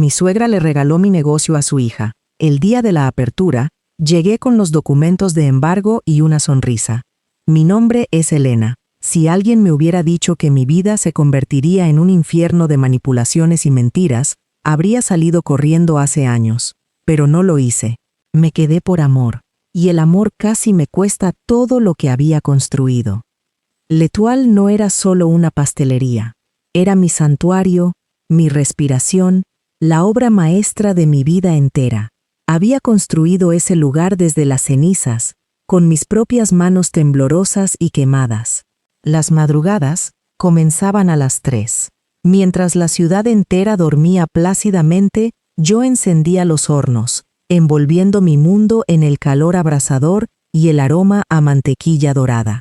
Mi suegra le regaló mi negocio a su hija. El día de la apertura, llegué con los documentos de embargo y una sonrisa. Mi nombre es Elena. Si alguien me hubiera dicho que mi vida se convertiría en un infierno de manipulaciones y mentiras, habría salido corriendo hace años. Pero no lo hice. Me quedé por amor. Y el amor casi me cuesta todo lo que había construido. L'Étoile no era solo una pastelería. Era mi santuario, mi respiración, la obra maestra de mi vida entera. Había construido ese lugar desde las cenizas, con mis propias manos temblorosas y quemadas. Las madrugadas comenzaban a las 3. Mientras la ciudad entera dormía plácidamente, yo encendía los hornos, envolviendo mi mundo en el calor abrasador y el aroma a mantequilla dorada.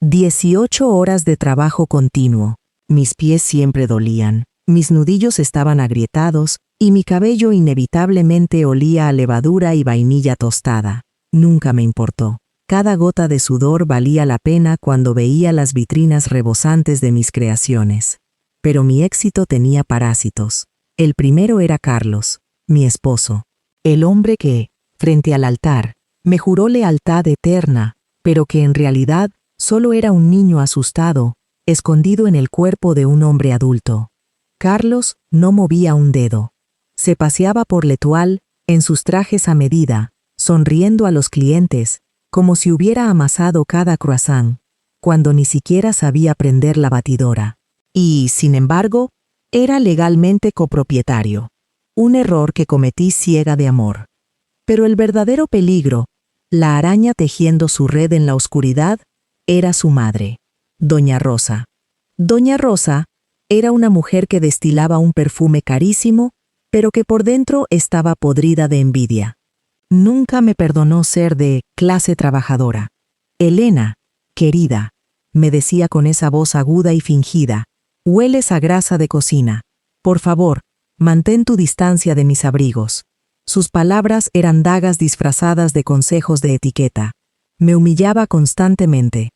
18 horas de trabajo continuo. Mis pies siempre dolían, mis nudillos estaban agrietados y mi cabello inevitablemente olía a levadura y vainilla tostada. Nunca me importó. Cada gota de sudor valía la pena cuando veía las vitrinas rebosantes de mis creaciones. Pero mi éxito tenía parásitos. El primero era Carlos, mi esposo. El hombre que, frente al altar, me juró lealtad eterna, pero que en realidad solo era un niño asustado, escondido en el cuerpo de un hombre adulto. Carlos no movía un dedo. Se paseaba por L'Étoile en sus trajes a medida, sonriendo a los clientes, como si hubiera amasado cada croissant, cuando ni siquiera sabía prender la batidora. Y, sin embargo, era legalmente copropietario. Un error que cometí ciega de amor. Pero el verdadero peligro, la araña tejiendo su red en la oscuridad, era su madre, Doña Rosa. Doña Rosa era una mujer que destilaba un perfume carísimo, pero que por dentro estaba podrida de envidia. Nunca me perdonó ser de clase trabajadora. Elena, querida, me decía con esa voz aguda y fingida, hueles a grasa de cocina. Por favor, mantén tu distancia de mis abrigos. Sus palabras eran dagas disfrazadas de consejos de etiqueta. Me humillaba constantemente.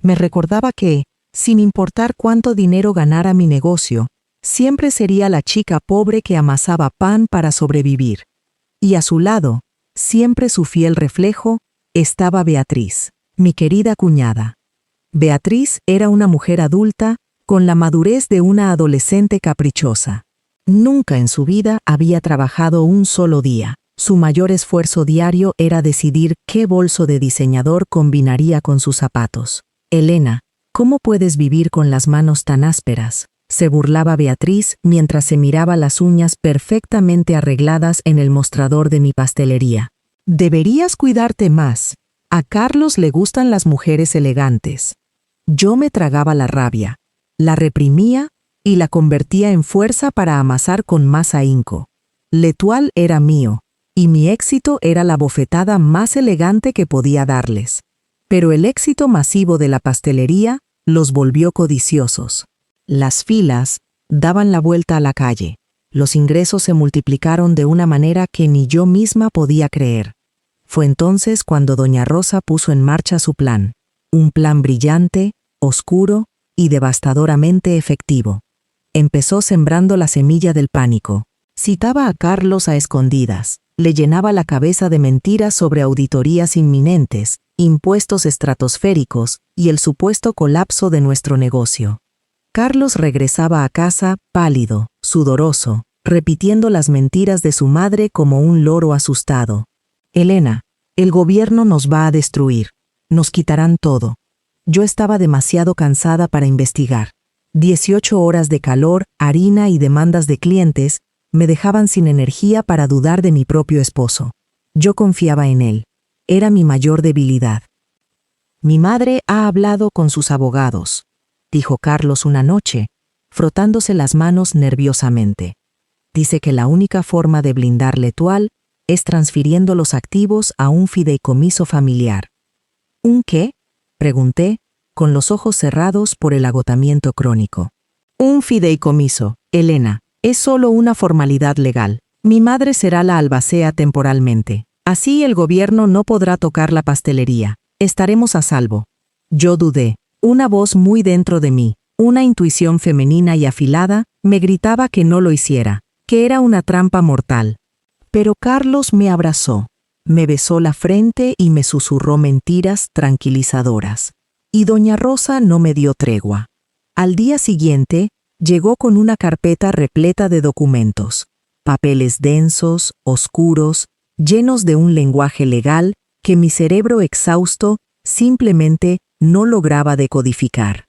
Me recordaba que, sin importar cuánto dinero ganara mi negocio, siempre sería la chica pobre que amasaba pan para sobrevivir. Y a su lado, siempre su fiel reflejo, estaba Beatriz, mi querida cuñada. Beatriz era una mujer adulta, con la madurez de una adolescente caprichosa. Nunca en su vida había trabajado un solo día. Su mayor esfuerzo diario era decidir qué bolso de diseñador combinaría con sus zapatos. Elena, ¿cómo puedes vivir con las manos tan ásperas?, se burlaba Beatriz mientras se miraba las uñas perfectamente arregladas en el mostrador de mi pastelería. Deberías cuidarte más. A Carlos le gustan las mujeres elegantes. Yo me tragaba la rabia, la reprimía y la convertía en fuerza para amasar con más ahínco. L'Étoile era mío, y mi éxito era la bofetada más elegante que podía darles. Pero el éxito masivo de la pastelería los volvió codiciosos. Las filas daban la vuelta a la calle. Los ingresos se multiplicaron de una manera que ni yo misma podía creer. Fue entonces cuando Doña Rosa puso en marcha su plan. Un plan brillante, oscuro y devastadoramente efectivo. Empezó sembrando la semilla del pánico. Citaba a Carlos a escondidas. Le llenaba la cabeza de mentiras sobre auditorías inminentes, impuestos estratosféricos y el supuesto colapso de nuestro negocio. Carlos regresaba a casa pálido, sudoroso, repitiendo las mentiras de su madre como un loro asustado. Elena, el gobierno nos va a destruir. Nos quitarán todo. Yo estaba demasiado cansada para investigar. 18 horas de calor, harina y demandas de clientes me dejaban sin energía para dudar de mi propio esposo. Yo confiaba en él. Era mi mayor debilidad. Mi madre ha hablado con sus abogados, dijo Carlos una noche, frotándose las manos nerviosamente. Dice que la única forma de blindar L'Étoile es transfiriendo los activos a un fideicomiso familiar. ¿Un qué?, pregunté, con los ojos cerrados por el agotamiento crónico. Un fideicomiso, Elena, es solo una formalidad legal. Mi madre será la albacea temporalmente. Así el gobierno no podrá tocar la pastelería. Estaremos a salvo. Yo dudé. Una voz muy dentro de mí, una intuición femenina y afilada, me gritaba que no lo hiciera, que era una trampa mortal. Pero Carlos me abrazó, me besó la frente y me susurró mentiras tranquilizadoras. Y doña Rosa no me dio tregua. Al día siguiente, llegó con una carpeta repleta de documentos, papeles densos, oscuros, llenos de un lenguaje legal que mi cerebro exhausto simplemente no lograba decodificar.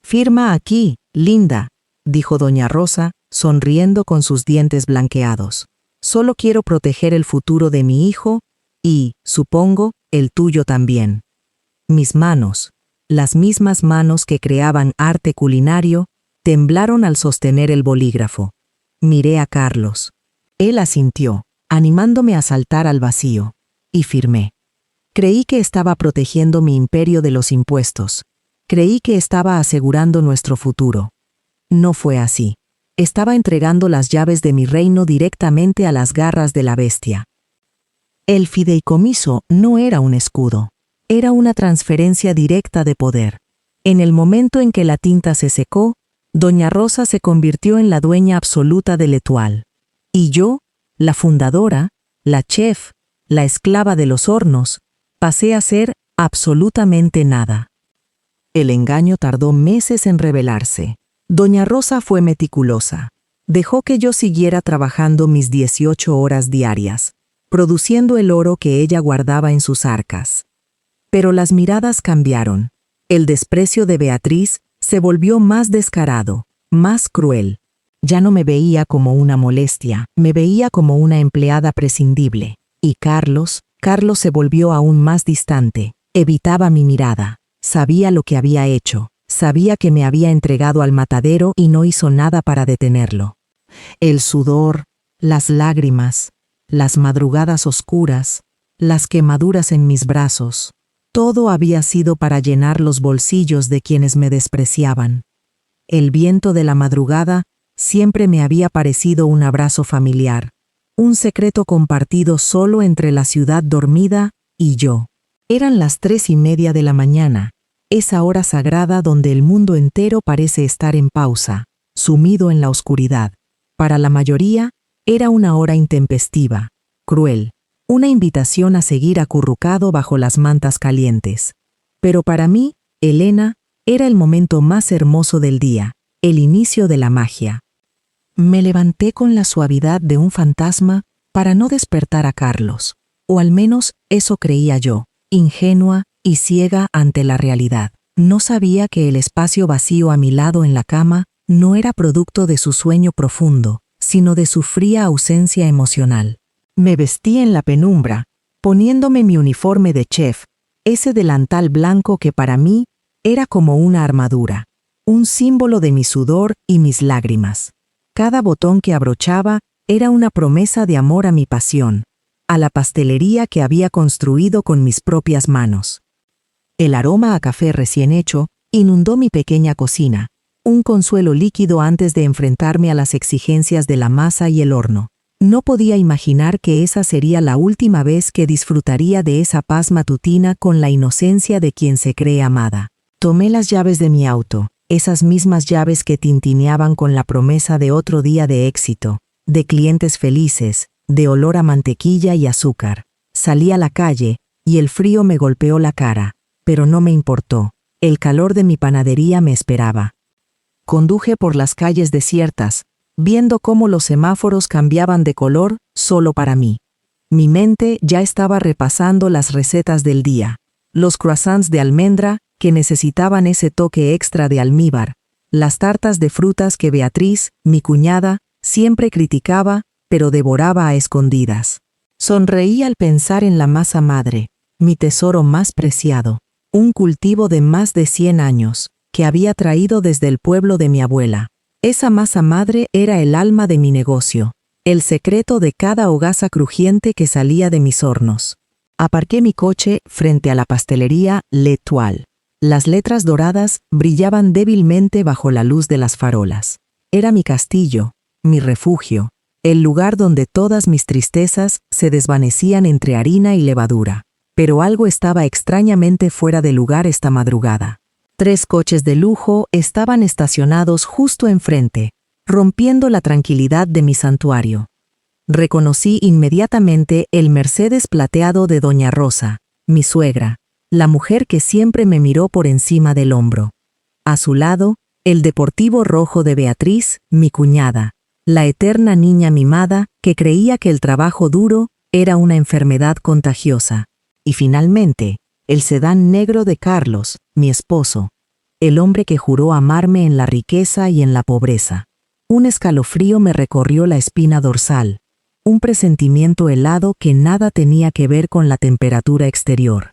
«Firma aquí, linda», dijo doña Rosa, sonriendo con sus dientes blanqueados. «Solo quiero proteger el futuro de mi hijo y, supongo, el tuyo también». Mis manos, las mismas manos que creaban arte culinario, temblaron al sostener el bolígrafo. Miré a Carlos. Él asintió, animándome a saltar al vacío, y firmé. Creí que estaba protegiendo mi imperio de los impuestos. Creí que estaba asegurando nuestro futuro. No fue así. Estaba entregando las llaves de mi reino directamente a las garras de la bestia. El fideicomiso no era un escudo. Era una transferencia directa de poder. En el momento en que la tinta se secó, doña Rosa se convirtió en la dueña absoluta del L'Étoile. Y yo, la fundadora, la chef, la esclava de los hornos, pasé a ser absolutamente nada. El engaño tardó meses en revelarse. Doña Rosa fue meticulosa. Dejó que yo siguiera trabajando mis 18 horas diarias, produciendo el oro que ella guardaba en sus arcas. Pero las miradas cambiaron. El desprecio de Beatriz se volvió más descarado, más cruel. Ya no me veía como una molestia, me veía como una empleada prescindible. Y Carlos se volvió aún más distante. Evitaba mi mirada. Sabía lo que había hecho. Sabía que me había entregado al matadero y no hizo nada para detenerlo. El sudor, las lágrimas, las madrugadas oscuras, las quemaduras en mis brazos, todo había sido para llenar los bolsillos de quienes me despreciaban. El viento de la madrugada siempre me había parecido un abrazo familiar, un secreto compartido solo entre la ciudad dormida y yo. Eran las 3:30 de la mañana, esa hora sagrada donde el mundo entero parece estar en pausa, sumido en la oscuridad. Para la mayoría, era una hora intempestiva, cruel, una invitación a seguir acurrucado bajo las mantas calientes. Pero para mí, Elena, era el momento más hermoso del día, el inicio de la magia. Me levanté con la suavidad de un fantasma para no despertar a Carlos, o al menos eso creía yo, ingenua y ciega ante la realidad. No sabía que el espacio vacío a mi lado en la cama no era producto de su sueño profundo, sino de su fría ausencia emocional. Me vestí en la penumbra, poniéndome mi uniforme de chef, ese delantal blanco que para mí era como una armadura, un símbolo de mi sudor y mis lágrimas. Cada botón que abrochaba era una promesa de amor a mi pasión, a la pastelería que había construido con mis propias manos. El aroma a café recién hecho inundó mi pequeña cocina, un consuelo líquido antes de enfrentarme a las exigencias de la masa y el horno. No podía imaginar que esa sería la última vez que disfrutaría de esa paz matutina con la inocencia de quien se cree amada. Tomé las llaves de mi auto, esas mismas llaves que tintineaban con la promesa de otro día de éxito, de clientes felices, de olor a mantequilla y azúcar. Salí a la calle y el frío me golpeó la cara, pero no me importó. El calor de mi panadería me esperaba. Conduje por las calles desiertas, viendo cómo los semáforos cambiaban de color solo para mí. Mi mente ya estaba repasando las recetas del día, los croissants de almendra que necesitaban ese toque extra de almíbar, las tartas de frutas que Beatriz, mi cuñada, siempre criticaba, pero devoraba a escondidas. Sonreí al pensar en la masa madre, mi tesoro más preciado, un cultivo de más de 100 años, que había traído desde el pueblo de mi abuela. Esa masa madre era el alma de mi negocio, el secreto de cada hogaza crujiente que salía de mis hornos. Aparqué mi coche frente a la pastelería L'Étoile. Las letras doradas brillaban débilmente bajo la luz de las farolas. Era mi castillo, mi refugio, el lugar donde todas mis tristezas se desvanecían entre harina y levadura. Pero algo estaba extrañamente fuera de lugar esta madrugada. 3 coches de lujo estaban estacionados justo enfrente, rompiendo la tranquilidad de mi santuario. Reconocí inmediatamente el Mercedes plateado de doña Rosa, mi suegra, la mujer que siempre me miró por encima del hombro. A su lado, el deportivo rojo de Beatriz, mi cuñada, la eterna niña mimada que creía que el trabajo duro era una enfermedad contagiosa. Y finalmente, el sedán negro de Carlos, mi esposo, el hombre que juró amarme en la riqueza y en la pobreza. Un escalofrío me recorrió la espina dorsal, un presentimiento helado que nada tenía que ver con la temperatura exterior.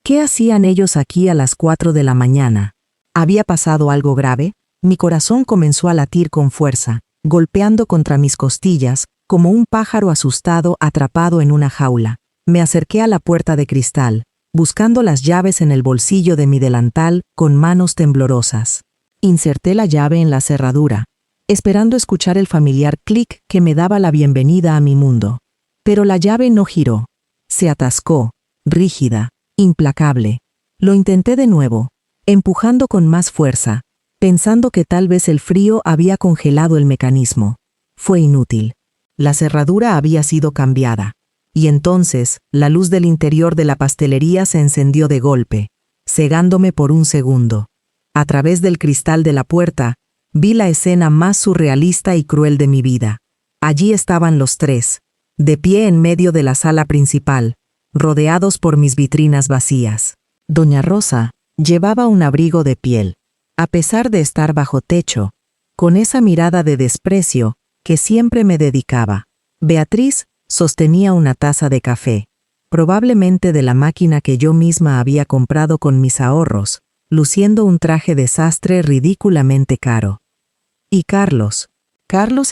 ¿Qué hacían ellos aquí a las 4 de la mañana? ¿Había pasado algo grave? Mi corazón comenzó a latir con fuerza, golpeando contra mis costillas, como un pájaro asustado atrapado en una jaula. Me acerqué a la puerta de cristal, buscando las llaves en el bolsillo de mi delantal con manos temblorosas. Inserté la llave en la cerradura, esperando escuchar el familiar clic que me daba la bienvenida a mi mundo. Pero la llave no giró. Se atascó, rígida, implacable. Lo intenté de nuevo, empujando con más fuerza, pensando que tal vez el frío había congelado el mecanismo. Fue inútil. La cerradura había sido cambiada. Y entonces, la luz del interior de la pastelería se encendió de golpe, cegándome por un segundo. A través del cristal de la puerta, vi la escena más surrealista y cruel de mi vida. Allí estaban los tres, de pie en medio de la sala principal, rodeados por mis vitrinas vacías. Doña Rosa llevaba un abrigo de piel, a pesar de estar bajo techo, con esa mirada de desprecio que siempre me dedicaba. Beatriz sostenía una taza de café, probablemente de la máquina que yo misma había comprado con mis ahorros, luciendo un traje de sastre ridículamente caro. Y Carlos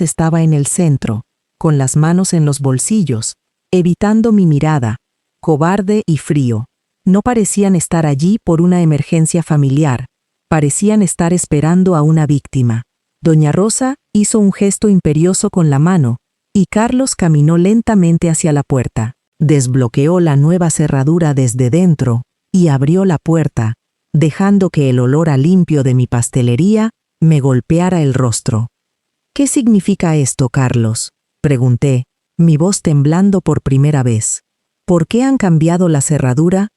estaba en el centro, con las manos en los bolsillos, evitando mi mirada, cobarde y frío. No parecían estar allí por una emergencia familiar, parecían estar esperando a una víctima. Doña Rosa hizo un gesto imperioso con la mano, y Carlos caminó lentamente hacia la puerta, desbloqueó la nueva cerradura desde dentro y abrió la puerta, dejando que el olor a limpio de mi pastelería me golpeara el rostro. ¿Qué significa esto, Carlos?, pregunté, mi voz temblando por primera vez. ¿Por qué han cambiado la cerradura?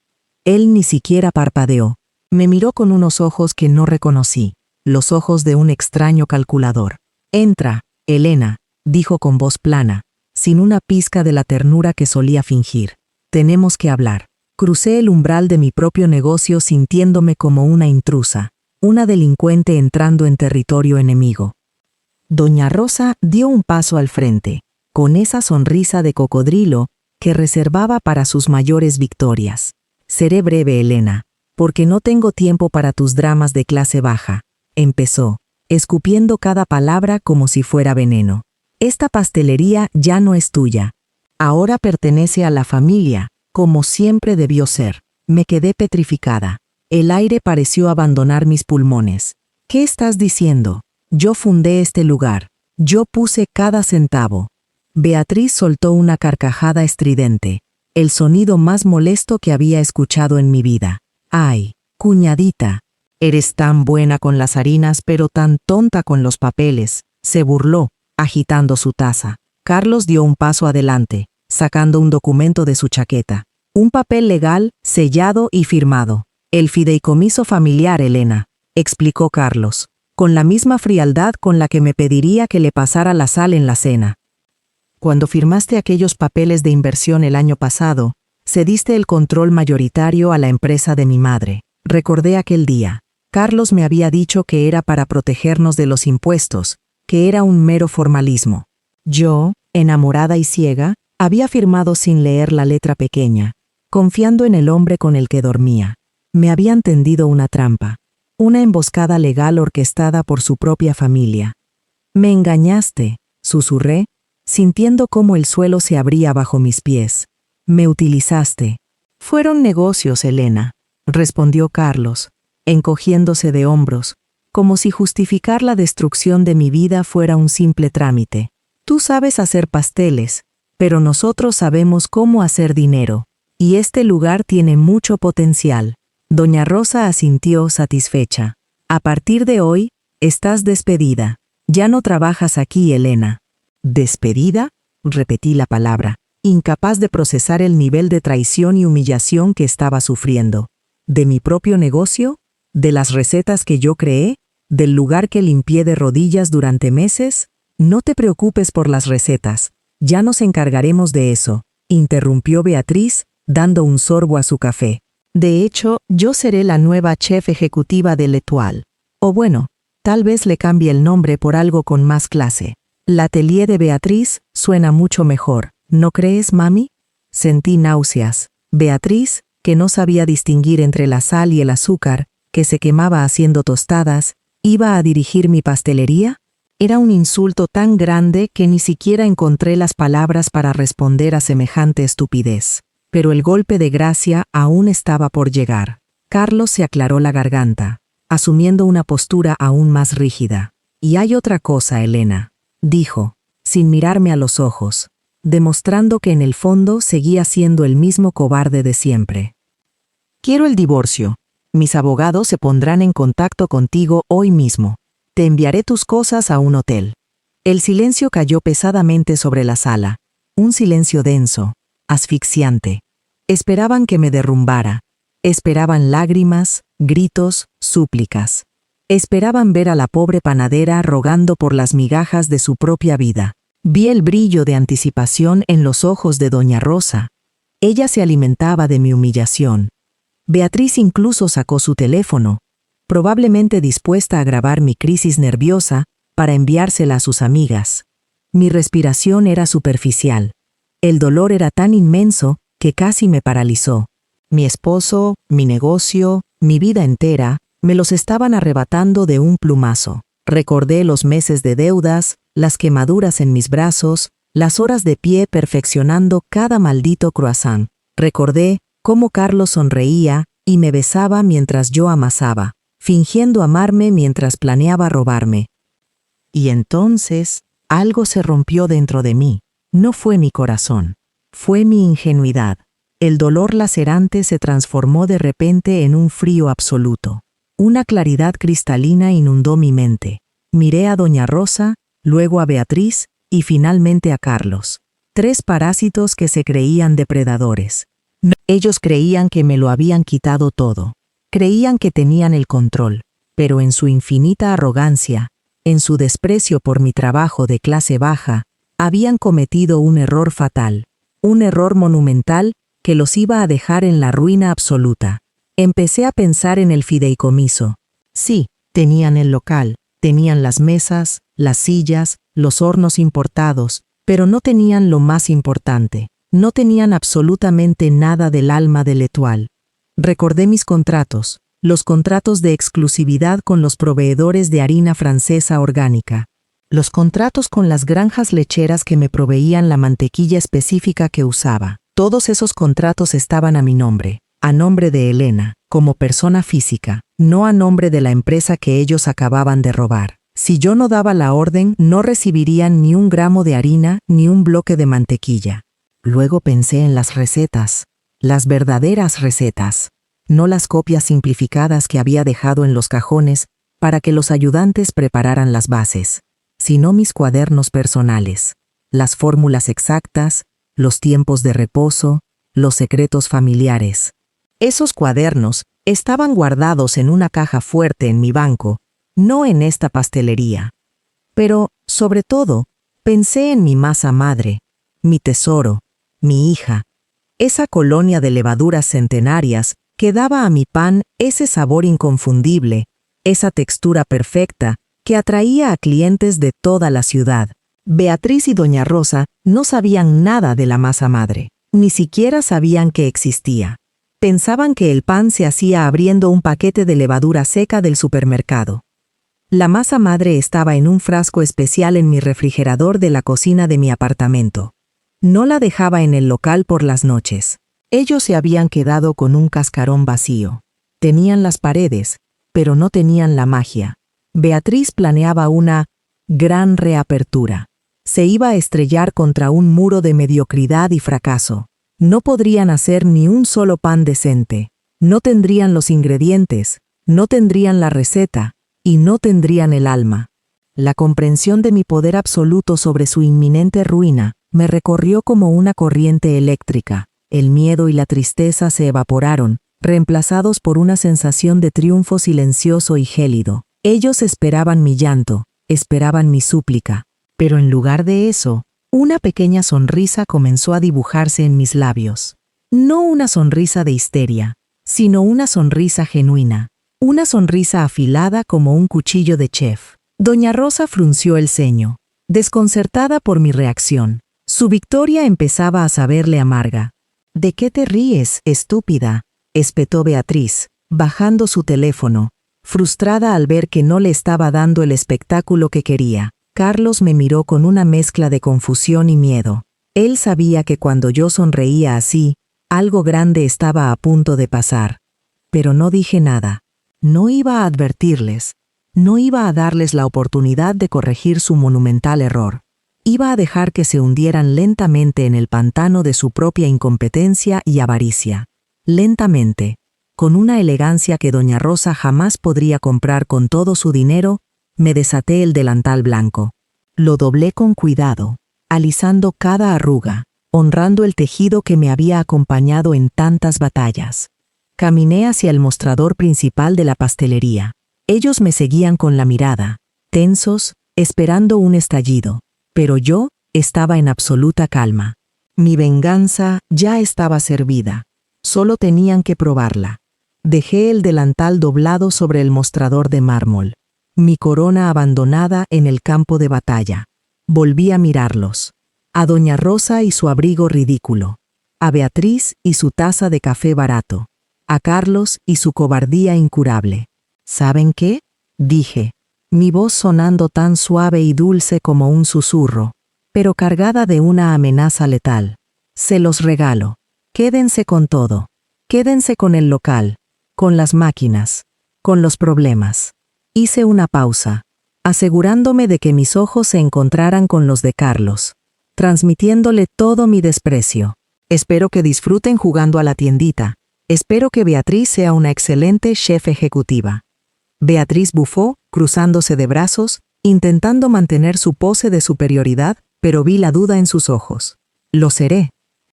Él ni siquiera parpadeó. Me miró con unos ojos que no reconocí, los ojos de un extraño calculador. Entra, Elena, dijo con voz plana, sin una pizca de la ternura que solía fingir. Tenemos que hablar. Crucé el umbral de mi propio negocio sintiéndome como una intrusa, una delincuente entrando en territorio enemigo. Doña Rosa dio un paso al frente, con esa sonrisa de cocodrilo que reservaba para sus mayores victorias. Seré breve, Elena, porque no tengo tiempo para tus dramas de clase baja, empezó, escupiendo cada palabra como si fuera veneno. Esta pastelería ya no es tuya. Ahora pertenece a la familia, como siempre debió ser. Me quedé petrificada. El aire pareció abandonar mis pulmones. ¿Qué estás diciendo? Yo fundé este lugar. Yo puse cada centavo. Beatriz soltó una carcajada estridente, el sonido más molesto que había escuchado en mi vida. ¡Ay, cuñadita! Eres tan buena con las harinas pero tan tonta con los papeles, se burló, agitando su taza. Carlos dio un paso adelante, sacando un documento de su chaqueta. Un papel legal, sellado y firmado. El fideicomiso familiar, Elena, explicó Carlos, con la misma frialdad con la que me pediría que le pasara la sal en la cena. Cuando firmaste aquellos papeles de inversión el año pasado, cediste el control mayoritario a la empresa de mi madre. Recordé aquel día. Carlos me había dicho que era para protegernos de los impuestos, que era un mero formalismo. Yo, enamorada y ciega, había firmado sin leer la letra pequeña, confiando en el hombre con el que dormía. Me habían tendido una trampa, una emboscada legal orquestada por su propia familia. Me engañaste, susurré, sintiendo cómo el suelo se abría bajo mis pies. Me utilizaste. Fueron negocios, Elena, respondió Carlos, encogiéndose de hombros, como si justificar la destrucción de mi vida fuera un simple trámite. Tú sabes hacer pasteles, pero nosotros sabemos cómo hacer dinero, y este lugar tiene mucho potencial. Doña Rosa asintió satisfecha. A partir de hoy, estás despedida. Ya no trabajas aquí, Elena. ¿Despedida? Repetí la palabra, incapaz de procesar el nivel de traición y humillación que estaba sufriendo. ¿De mi propio negocio? ¿De las recetas que yo creé? ¿Del lugar que limpié de rodillas durante meses? No te preocupes por las recetas. Ya nos encargaremos de eso, interrumpió Beatriz, dando un sorbo a su café. De hecho, yo seré la nueva chef ejecutiva de L'Étoile. O bueno, tal vez le cambie el nombre por algo con más clase. L'atelier de Beatriz suena mucho mejor, ¿no crees, mami? Sentí náuseas. Beatriz, que no sabía distinguir entre la sal y el azúcar, que se quemaba haciendo tostadas, ¿iba a dirigir mi pastelería? Era un insulto tan grande que ni siquiera encontré las palabras para responder a semejante estupidez. Pero el golpe de gracia aún estaba por llegar. Carlos se aclaró la garganta, asumiendo una postura aún más rígida. «Y hay otra cosa, Elena», dijo, sin mirarme a los ojos, demostrando que en el fondo seguía siendo el mismo cobarde de siempre. «Quiero el divorcio. Mis abogados se pondrán en contacto contigo hoy mismo. Te enviaré tus cosas a un hotel». El silencio cayó pesadamente sobre la sala, un silencio denso, asfixiante. Esperaban que me derrumbara. Esperaban lágrimas, gritos, súplicas. Esperaban ver a la pobre panadera rogando por las migajas de su propia vida. Vi el brillo de anticipación en los ojos de doña Rosa. Ella se alimentaba de mi humillación. Beatriz incluso sacó su teléfono, probablemente dispuesta a grabar mi crisis nerviosa para enviársela a sus amigas. Mi respiración era superficial. El dolor era tan inmenso que casi me paralizó. Mi esposo, mi negocio, mi vida entera, me los estaban arrebatando de un plumazo. Recordé los meses de deudas, las quemaduras en mis brazos, las horas de pie perfeccionando cada maldito croissant. Recordé cómo Carlos sonreía y me besaba mientras yo amasaba, fingiendo amarme mientras planeaba robarme. Y entonces, algo se rompió dentro de mí. No fue mi corazón, fue mi ingenuidad. El dolor lacerante se transformó de repente en un frío absoluto. Una claridad cristalina inundó mi mente. Miré a doña Rosa, luego a Beatriz y finalmente a Carlos. 3 parásitos que se creían depredadores. Ellos creían que me lo habían quitado todo. Creían que tenían el control, pero en su infinita arrogancia, en su desprecio por mi trabajo de clase baja, habían cometido un error fatal, un error monumental que los iba a dejar en la ruina absoluta. Empecé a pensar en el fideicomiso. Sí, tenían el local, tenían las mesas, las sillas, los hornos importados, pero no tenían lo más importante. No tenían absolutamente nada del alma de L'Étoile. Recordé mis contratos, los contratos de exclusividad con los proveedores de harina francesa orgánica, los contratos con las granjas lecheras que me proveían la mantequilla específica que usaba. Todos esos contratos estaban a mi nombre, a nombre de Elena, como persona física, no a nombre de la empresa que ellos acababan de robar. Si yo no daba la orden, no recibirían ni un gramo de harina ni un bloque de mantequilla. Luego pensé en las recetas, las verdaderas recetas, no las copias simplificadas que había dejado en los cajones para que los ayudantes prepararan las bases, sino mis cuadernos personales, las fórmulas exactas, los tiempos de reposo, los secretos familiares. Esos cuadernos estaban guardados en una caja fuerte en mi banco, no en esta pastelería. Pero, sobre todo, pensé en mi masa madre, mi tesoro, mi hija, esa colonia de levaduras centenarias que daba a mi pan ese sabor inconfundible, esa textura perfecta que atraía a clientes de toda la ciudad. Beatriz y doña Rosa no sabían nada de la masa madre, ni siquiera sabían que existía. Pensaban que el pan se hacía abriendo un paquete de levadura seca del supermercado. La masa madre estaba en un frasco especial en mi refrigerador de la cocina de mi apartamento. No la dejaba en el local por las noches. Ellos se habían quedado con un cascarón vacío. Tenían las paredes, pero no tenían la magia. Beatriz planeaba una gran reapertura. Se iba a estrellar contra un muro de mediocridad y fracaso. No podrían hacer ni un solo pan decente. No tendrían los ingredientes, no tendrían la receta y no tendrían el alma. La comprensión de mi poder absoluto sobre su inminente ruina me recorrió como una corriente eléctrica. El miedo y la tristeza se evaporaron, reemplazados por una sensación de triunfo silencioso y gélido. Ellos esperaban mi llanto, esperaban mi súplica, pero en lugar de eso, una pequeña sonrisa comenzó a dibujarse en mis labios. No una sonrisa de histeria, sino una sonrisa genuina, una sonrisa afilada como un cuchillo de chef. Doña Rosa frunció el ceño, desconcertada por mi reacción. Su victoria empezaba a saberle amarga. «¿De qué te ríes, estúpida?», espetó Beatriz, bajando su teléfono, frustrada al ver que no le estaba dando el espectáculo que quería. Carlos me miró con una mezcla de confusión y miedo. Él sabía que cuando yo sonreía así, algo grande estaba a punto de pasar. Pero no dije nada. No iba a advertirles. No iba a darles la oportunidad de corregir su monumental error. Iba a dejar que se hundieran lentamente en el pantano de su propia incompetencia y avaricia. Lentamente, con una elegancia que doña Rosa jamás podría comprar con todo su dinero, me desaté el delantal blanco. Lo doblé con cuidado, alisando cada arruga, honrando el tejido que me había acompañado en tantas batallas. Caminé hacia el mostrador principal de la pastelería. Ellos me seguían con la mirada, tensos, esperando un estallido, pero yo estaba en absoluta calma. Mi venganza ya estaba servida. Solo tenían que probarla. Dejé el delantal doblado sobre el mostrador de mármol, mi corona abandonada en el campo de batalla. Volví a mirarlos. A doña Rosa y su abrigo ridículo. A Beatriz y su taza de café barato. A Carlos y su cobardía incurable. ¿Saben qué?, dije, mi voz sonando tan suave y dulce como un susurro, pero cargada de una amenaza letal. Se los regalo. Quédense con todo. Quédense con el local, con las máquinas, con los problemas. Hice una pausa, asegurándome de que mis ojos se encontraran con los de Carlos, transmitiéndole todo mi desprecio. Espero que disfruten jugando a la tiendita. Espero que Beatriz sea una excelente chef ejecutiva. Beatriz bufó, cruzándose de brazos, intentando mantener su pose de superioridad, pero vi la duda en sus ojos. Lo seré.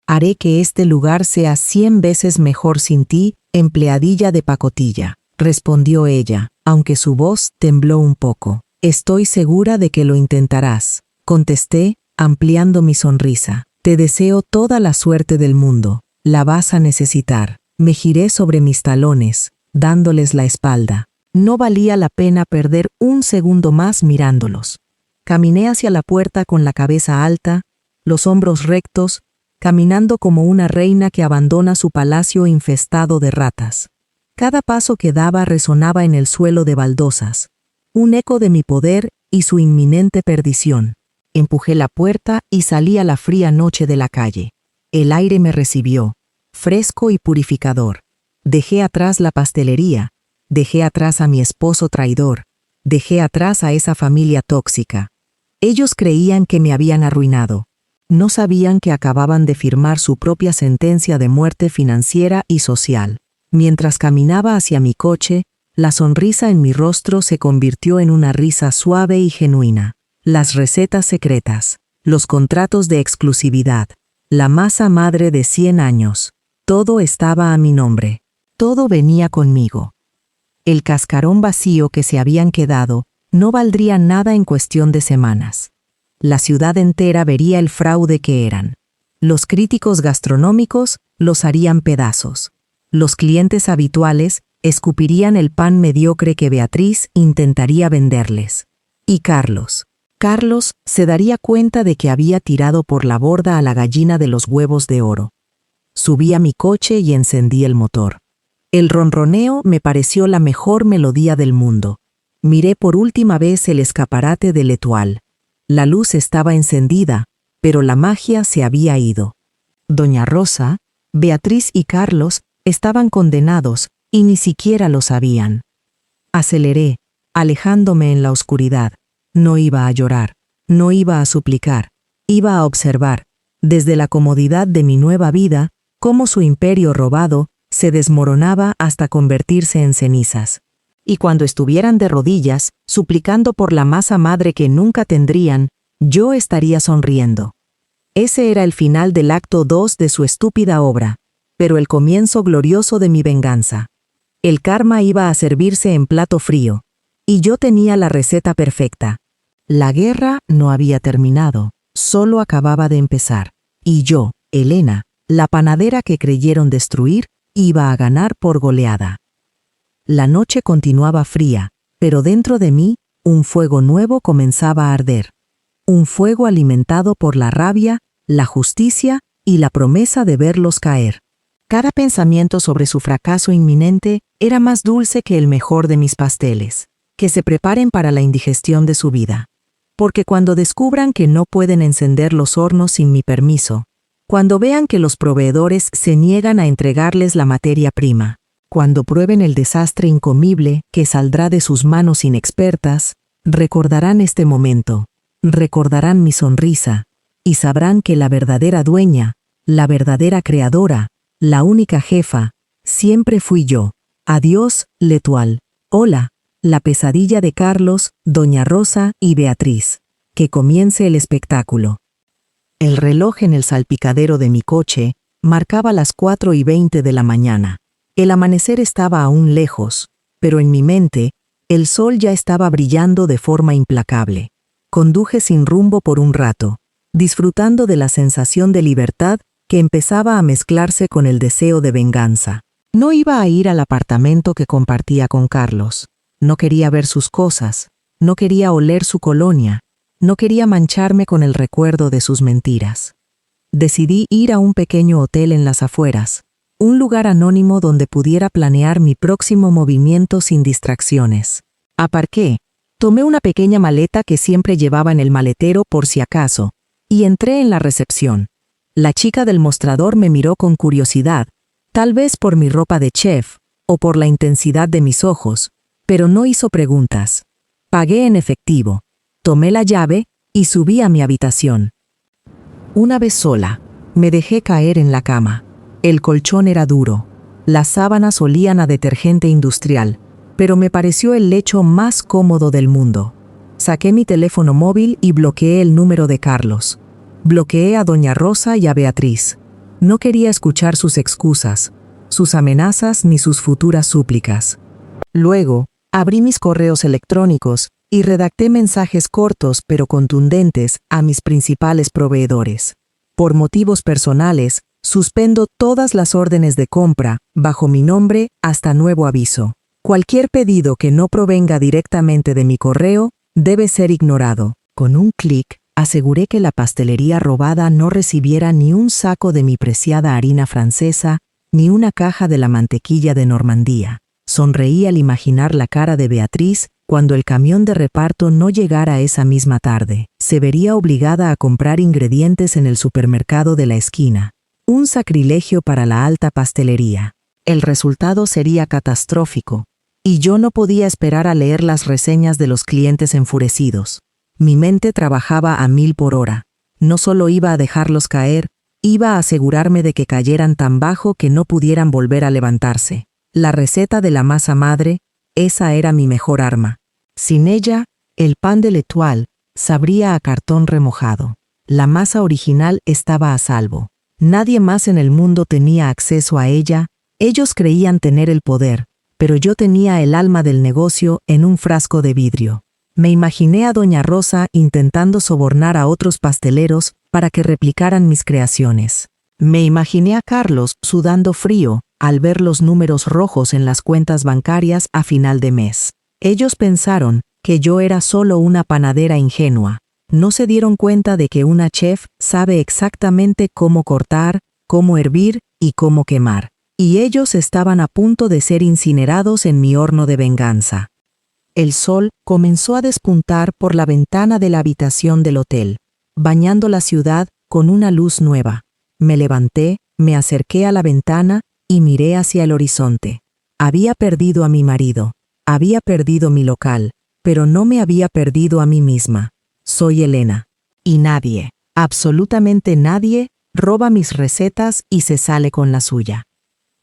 Haré que este lugar sea 100 veces mejor sin ti, empleadilla de pacotilla, respondió ella, aunque su voz tembló un poco. Estoy segura de que lo intentarás, contesté, ampliando mi sonrisa. Te deseo toda la suerte del mundo. La vas a necesitar. Me giré sobre mis talones, dándoles la espalda. No valía la pena perder un segundo más mirándolos. Caminé hacia la puerta con la cabeza alta, los hombros rectos, caminando como una reina que abandona su palacio infestado de ratas. Cada paso que daba resonaba en el suelo de baldosas, un eco de mi poder y su inminente perdición. Empujé la puerta y salí a la fría noche de la calle. El aire me recibió, fresco y purificador. Dejé atrás la pastelería, dejé atrás a mi esposo traidor, dejé atrás a esa familia tóxica. Ellos creían que me habían arruinado. No sabían que acababan de firmar su propia sentencia de muerte financiera y social. Mientras caminaba hacia mi coche, la sonrisa en mi rostro se convirtió en una risa suave y genuina. Las recetas secretas, los contratos de exclusividad, la masa madre de 100 años, todo estaba a mi nombre. Todo venía conmigo. El cascarón vacío que se habían quedado no valdría nada en cuestión de semanas. La ciudad entera vería el fraude que eran. Los críticos gastronómicos los harían pedazos. Los clientes habituales escupirían el pan mediocre que Beatriz intentaría venderles. Y Carlos se daría cuenta de que había tirado por la borda a la gallina de los huevos de oro. Subí a mi coche y encendí el motor. El ronroneo me pareció la mejor melodía del mundo. Miré por última vez el escaparate de L'Etoile. La luz estaba encendida, pero la magia se había ido. Doña Rosa, Beatriz y Carlos estaban condenados y ni siquiera lo sabían. Aceleré, alejándome en la oscuridad. No iba a llorar, no iba a suplicar, iba a observar, desde la comodidad de mi nueva vida, cómo su imperio robado se desmoronaba hasta convertirse en cenizas. y cuando estuvieran de rodillas, suplicando por la masa madre que nunca tendrían, yo estaría sonriendo. Ese era el final del acto 2 de su estúpida obra, pero el comienzo glorioso de mi venganza. El karma iba a servirse en plato frío, y yo tenía la receta perfecta. La guerra no había terminado, solo acababa de empezar, y yo, Elena, la panadera que creyeron destruir, iba a ganar por goleada. La noche continuaba fría, pero dentro de mí, un fuego nuevo comenzaba a arder. Un fuego alimentado por la rabia, la justicia y la promesa de verlos caer. Cada pensamiento sobre su fracaso inminente era más dulce que el mejor de mis pasteles. Que se preparen para la indigestión de su vida. Porque cuando descubran que no pueden encender los hornos sin mi permiso, cuando vean que los proveedores se niegan a entregarles la materia prima, cuando prueben el desastre incomible que saldrá de sus manos inexpertas, recordarán este momento, recordarán mi sonrisa, y sabrán que la verdadera dueña, la verdadera creadora, la única jefa, siempre fui yo. Adiós, L'Étoile. Hola, la pesadilla de Carlos, Doña Rosa y Beatriz. Que comience el espectáculo. El reloj en el salpicadero de mi coche marcaba las 4:20 de la mañana. El amanecer estaba aún lejos, pero en mi mente, el sol ya estaba brillando de forma implacable. Conduje sin rumbo por un rato, disfrutando de la sensación de libertad que empezaba a mezclarse con el deseo de venganza. No iba a ir al apartamento que compartía con Carlos. No quería ver sus cosas, no quería oler su colonia, no quería mancharme con el recuerdo de sus mentiras. Decidí ir a un pequeño hotel en las afueras, un lugar anónimo donde pudiera planear mi próximo movimiento sin distracciones. Aparqué, tomé una pequeña maleta que siempre llevaba en el maletero por si acaso, y entré en la recepción. La chica del mostrador me miró con curiosidad, tal vez por mi ropa de chef, o por la intensidad de mis ojos, pero no hizo preguntas. Pagué en efectivo, tomé la llave y subí a mi habitación. Una vez sola, me dejé caer en la cama. El colchón era duro, las sábanas olían a detergente industrial, pero me pareció el lecho más cómodo del mundo. Saqué mi teléfono móvil y bloqueé el número de Carlos. Bloqueé a Doña Rosa y a Beatriz. No quería escuchar sus excusas, sus amenazas ni sus futuras súplicas. Luego, abrí mis correos electrónicos y redacté mensajes cortos pero contundentes a mis principales proveedores. Por motivos personales, suspendo todas las órdenes de compra, bajo mi nombre, hasta nuevo aviso. Cualquier pedido que no provenga directamente de mi correo debe ser ignorado. Con un clic, aseguré que la pastelería robada no recibiera ni un saco de mi preciada harina francesa, ni una caja de la mantequilla de Normandía. Sonreí al imaginar la cara de Beatriz cuando el camión de reparto no llegara esa misma tarde. Se vería obligada a comprar ingredientes en el supermercado de la esquina. Un sacrilegio para la alta pastelería. El resultado sería catastrófico, y yo no podía esperar a leer las reseñas de los clientes enfurecidos. Mi mente trabajaba a 1000 por hora. No solo iba a dejarlos caer, iba a asegurarme de que cayeran tan bajo que no pudieran volver a levantarse. La receta de la masa madre, esa era mi mejor arma. Sin ella, el pan de L'Étoile sabría a cartón remojado. La masa original estaba a salvo. Nadie más en el mundo tenía acceso a ella. Ellos creían tener el poder, pero yo tenía el alma del negocio en un frasco de vidrio. Me imaginé a Doña Rosa intentando sobornar a otros pasteleros para que replicaran mis creaciones. Me imaginé a Carlos sudando frío al ver los números rojos en las cuentas bancarias a final de mes. Ellos pensaron que yo era solo una panadera ingenua. No se dieron cuenta de que una chef sabe exactamente cómo cortar, cómo hervir y cómo quemar. Y ellos estaban a punto de ser incinerados en mi horno de venganza. El sol comenzó a despuntar por la ventana de la habitación del hotel, bañando la ciudad con una luz nueva. Me levanté, me acerqué a la ventana y miré hacia el horizonte. Había perdido a mi marido, había perdido mi local, pero no me había perdido a mí misma. Soy Elena. Y nadie, absolutamente nadie, roba mis recetas y se sale con la suya.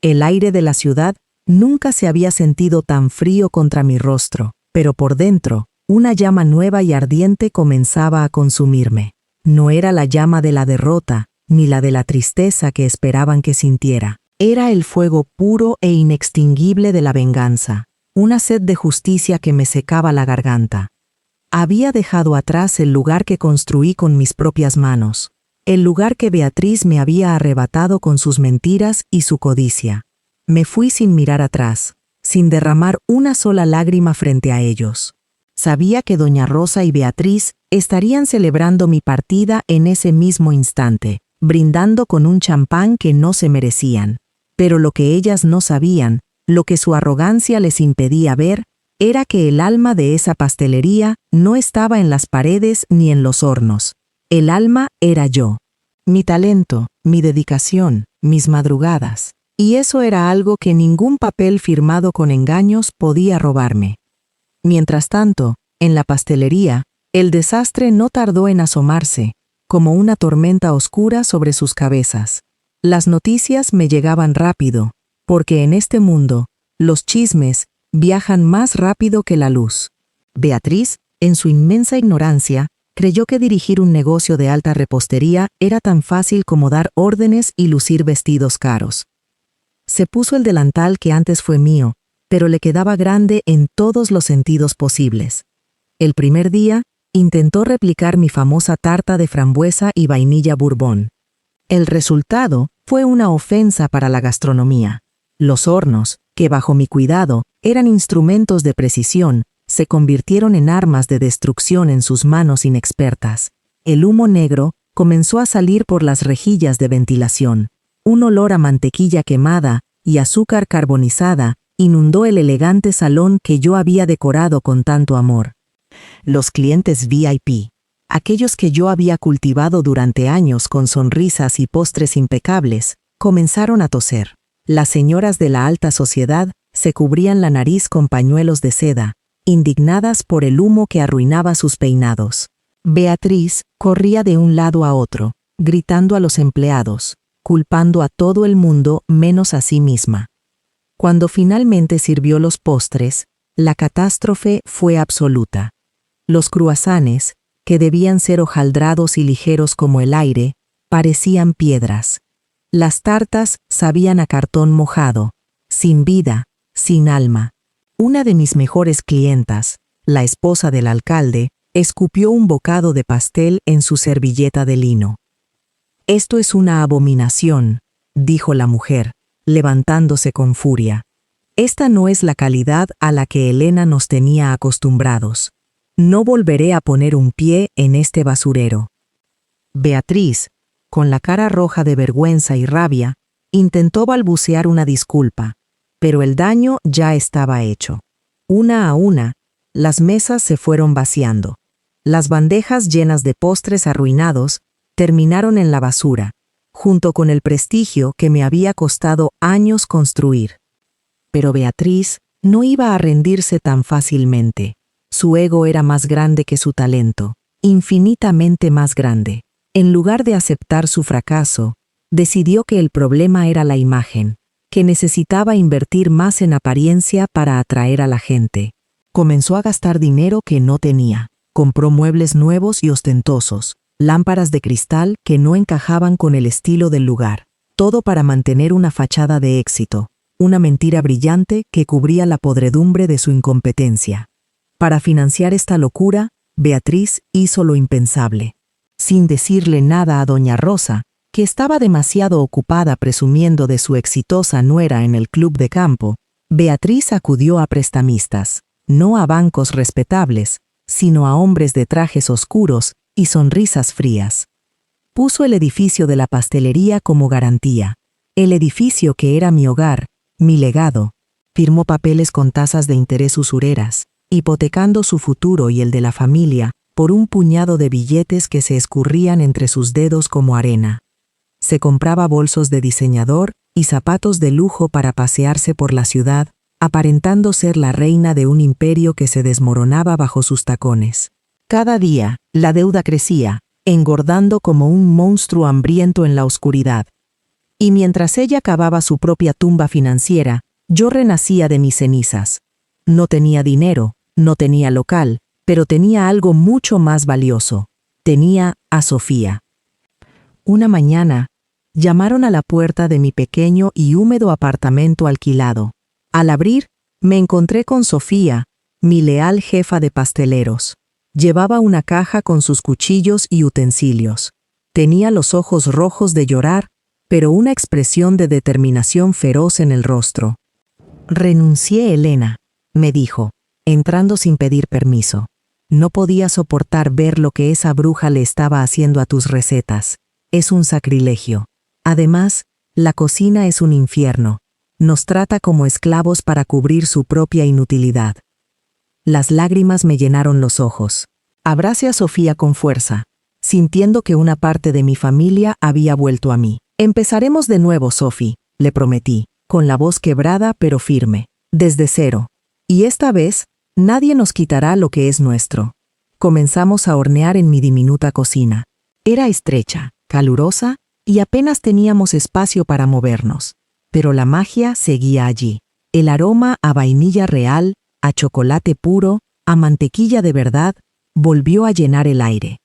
El aire de la ciudad Nunca se había sentido tan frío contra mi rostro, pero por dentro, una llama nueva y ardiente comenzaba a consumirme. No era la llama de la derrota, ni la de la tristeza que esperaban que sintiera. Era el fuego puro e inextinguible de la venganza, una sed de justicia que me secaba la garganta. Había dejado atrás el lugar que construí con mis propias manos, el lugar que Beatriz me había arrebatado con sus mentiras y su codicia. Me fui sin mirar atrás, sin derramar una sola lágrima frente a ellos. Sabía que doña Rosa y Beatriz estarían celebrando mi partida en ese mismo instante, brindando con un champán que no se merecían. Pero lo que ellas no sabían, lo que su arrogancia les impedía ver, era que el alma de esa pastelería no estaba en las paredes ni en los hornos. El alma era yo. Mi talento, mi dedicación, mis madrugadas. Y eso era algo que ningún papel firmado con engaños podía robarme. Mientras tanto, en la pastelería, el desastre no tardó en asomarse, como una tormenta oscura sobre sus cabezas. Las noticias me llegaban rápido, porque en este mundo, los chismes viajan más rápido que la luz. Beatriz, en su inmensa ignorancia, creyó que dirigir un negocio de alta repostería era tan fácil como dar órdenes y lucir vestidos caros. Se puso el delantal que antes fue mío, pero le quedaba grande en todos los sentidos posibles. El primer día, intentó replicar mi famosa tarta de frambuesa y vainilla Bourbon. El resultado fue una ofensa para la gastronomía. Los hornos, que bajo mi cuidado eran instrumentos de precisión, se convirtieron en armas de destrucción en sus manos inexpertas. El humo negro comenzó a salir por las rejillas de ventilación. Un olor a mantequilla quemada y azúcar carbonizada inundó el elegante salón que yo había decorado con tanto amor. Los clientes VIP, aquellos que yo había cultivado durante años con sonrisas y postres impecables, comenzaron a toser. Las señoras de la alta sociedad se cubrían la nariz con pañuelos de seda, indignadas por el humo que arruinaba sus peinados. Beatriz corría de un lado a otro, gritando a los empleados, culpando a todo el mundo menos a sí misma. Cuando finalmente sirvió los postres, la catástrofe fue absoluta. Los cruasanes, que debían ser hojaldrados y ligeros como el aire, parecían piedras. Las tartas sabían a cartón mojado, sin vida, sin alma. Una de mis mejores clientas, la esposa del alcalde, escupió un bocado de pastel en su servilleta de lino. «Esto es una abominación», dijo la mujer, levantándose con furia. «Esta no es la calidad a la que Elena nos tenía acostumbrados. No volveré a poner un pie en este basurero». Beatriz, con la cara roja de vergüenza y rabia, intentó balbucear una disculpa, pero el daño ya estaba hecho. Una a una, las mesas se fueron vaciando. Las bandejas llenas de postres arruinados terminaron en la basura, junto con el prestigio que me había costado años construir. Pero Beatriz no iba a rendirse tan fácilmente. Su ego era más grande que su talento, infinitamente más grande. En lugar de aceptar su fracaso, decidió que el problema era la imagen, que necesitaba invertir más en apariencia para atraer a la gente. Comenzó a gastar dinero que no tenía. Compró muebles nuevos y ostentosos, lámparas de cristal que no encajaban con el estilo del lugar, todo para mantener una fachada de éxito, una mentira brillante que cubría la podredumbre de su incompetencia. Para financiar esta locura, Beatriz hizo lo impensable. Sin decirle nada a doña Rosa, que estaba demasiado ocupada presumiendo de su exitosa nuera en el club de campo, Beatriz acudió a prestamistas, no a bancos respetables, sino a hombres de trajes oscuros y sonrisas frías. Puso el edificio de la pastelería como garantía, el edificio que era mi hogar, mi legado. Firmó papeles con tasas de interés usureras, hipotecando su futuro y el de la familia por un puñado de billetes que se escurrían entre sus dedos como arena. Se compraba bolsos de diseñador y zapatos de lujo para pasearse por la ciudad, aparentando ser la reina de un imperio que se desmoronaba bajo sus tacones. Cada día, la deuda crecía, engordando como un monstruo hambriento en la oscuridad. Y mientras ella cavaba su propia tumba financiera, Yo renacía de mis cenizas. No tenía dinero, no tenía local, pero tenía algo mucho más valioso. Tenía a Sofía. Una mañana, llamaron a la puerta de mi pequeño y húmedo apartamento alquilado. Al abrir, me encontré con Sofía, mi leal jefa de pasteleros. Llevaba una caja con sus cuchillos y utensilios. Tenía los ojos rojos de llorar, pero una expresión de determinación feroz en el rostro. «Renuncié, Elena», me dijo, entrando sin pedir permiso. «No podía soportar ver lo que esa bruja le estaba haciendo a tus recetas. Es un sacrilegio. Además, la cocina es un infierno. Nos trata como esclavos para cubrir su propia inutilidad». Las lágrimas me llenaron los ojos. Abracé a Sofía con fuerza, sintiendo que una parte de mi familia había vuelto a mí. «Empezaremos de nuevo, Sophie», le prometí, con la voz quebrada pero firme, desde cero. «Y esta vez, nadie nos quitará lo que es nuestro». Comenzamos a hornear en mi diminuta cocina. Era estrecha, calurosa, y apenas teníamos espacio para movernos. Pero la magia seguía allí. El aroma a vainilla real, a chocolate puro, a mantequilla de verdad, volvió a llenar el aire.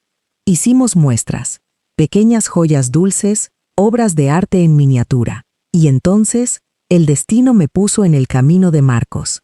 Hicimos muestras, pequeñas joyas dulces, obras de arte en miniatura. Y entonces, el destino me puso en el camino de Marcos.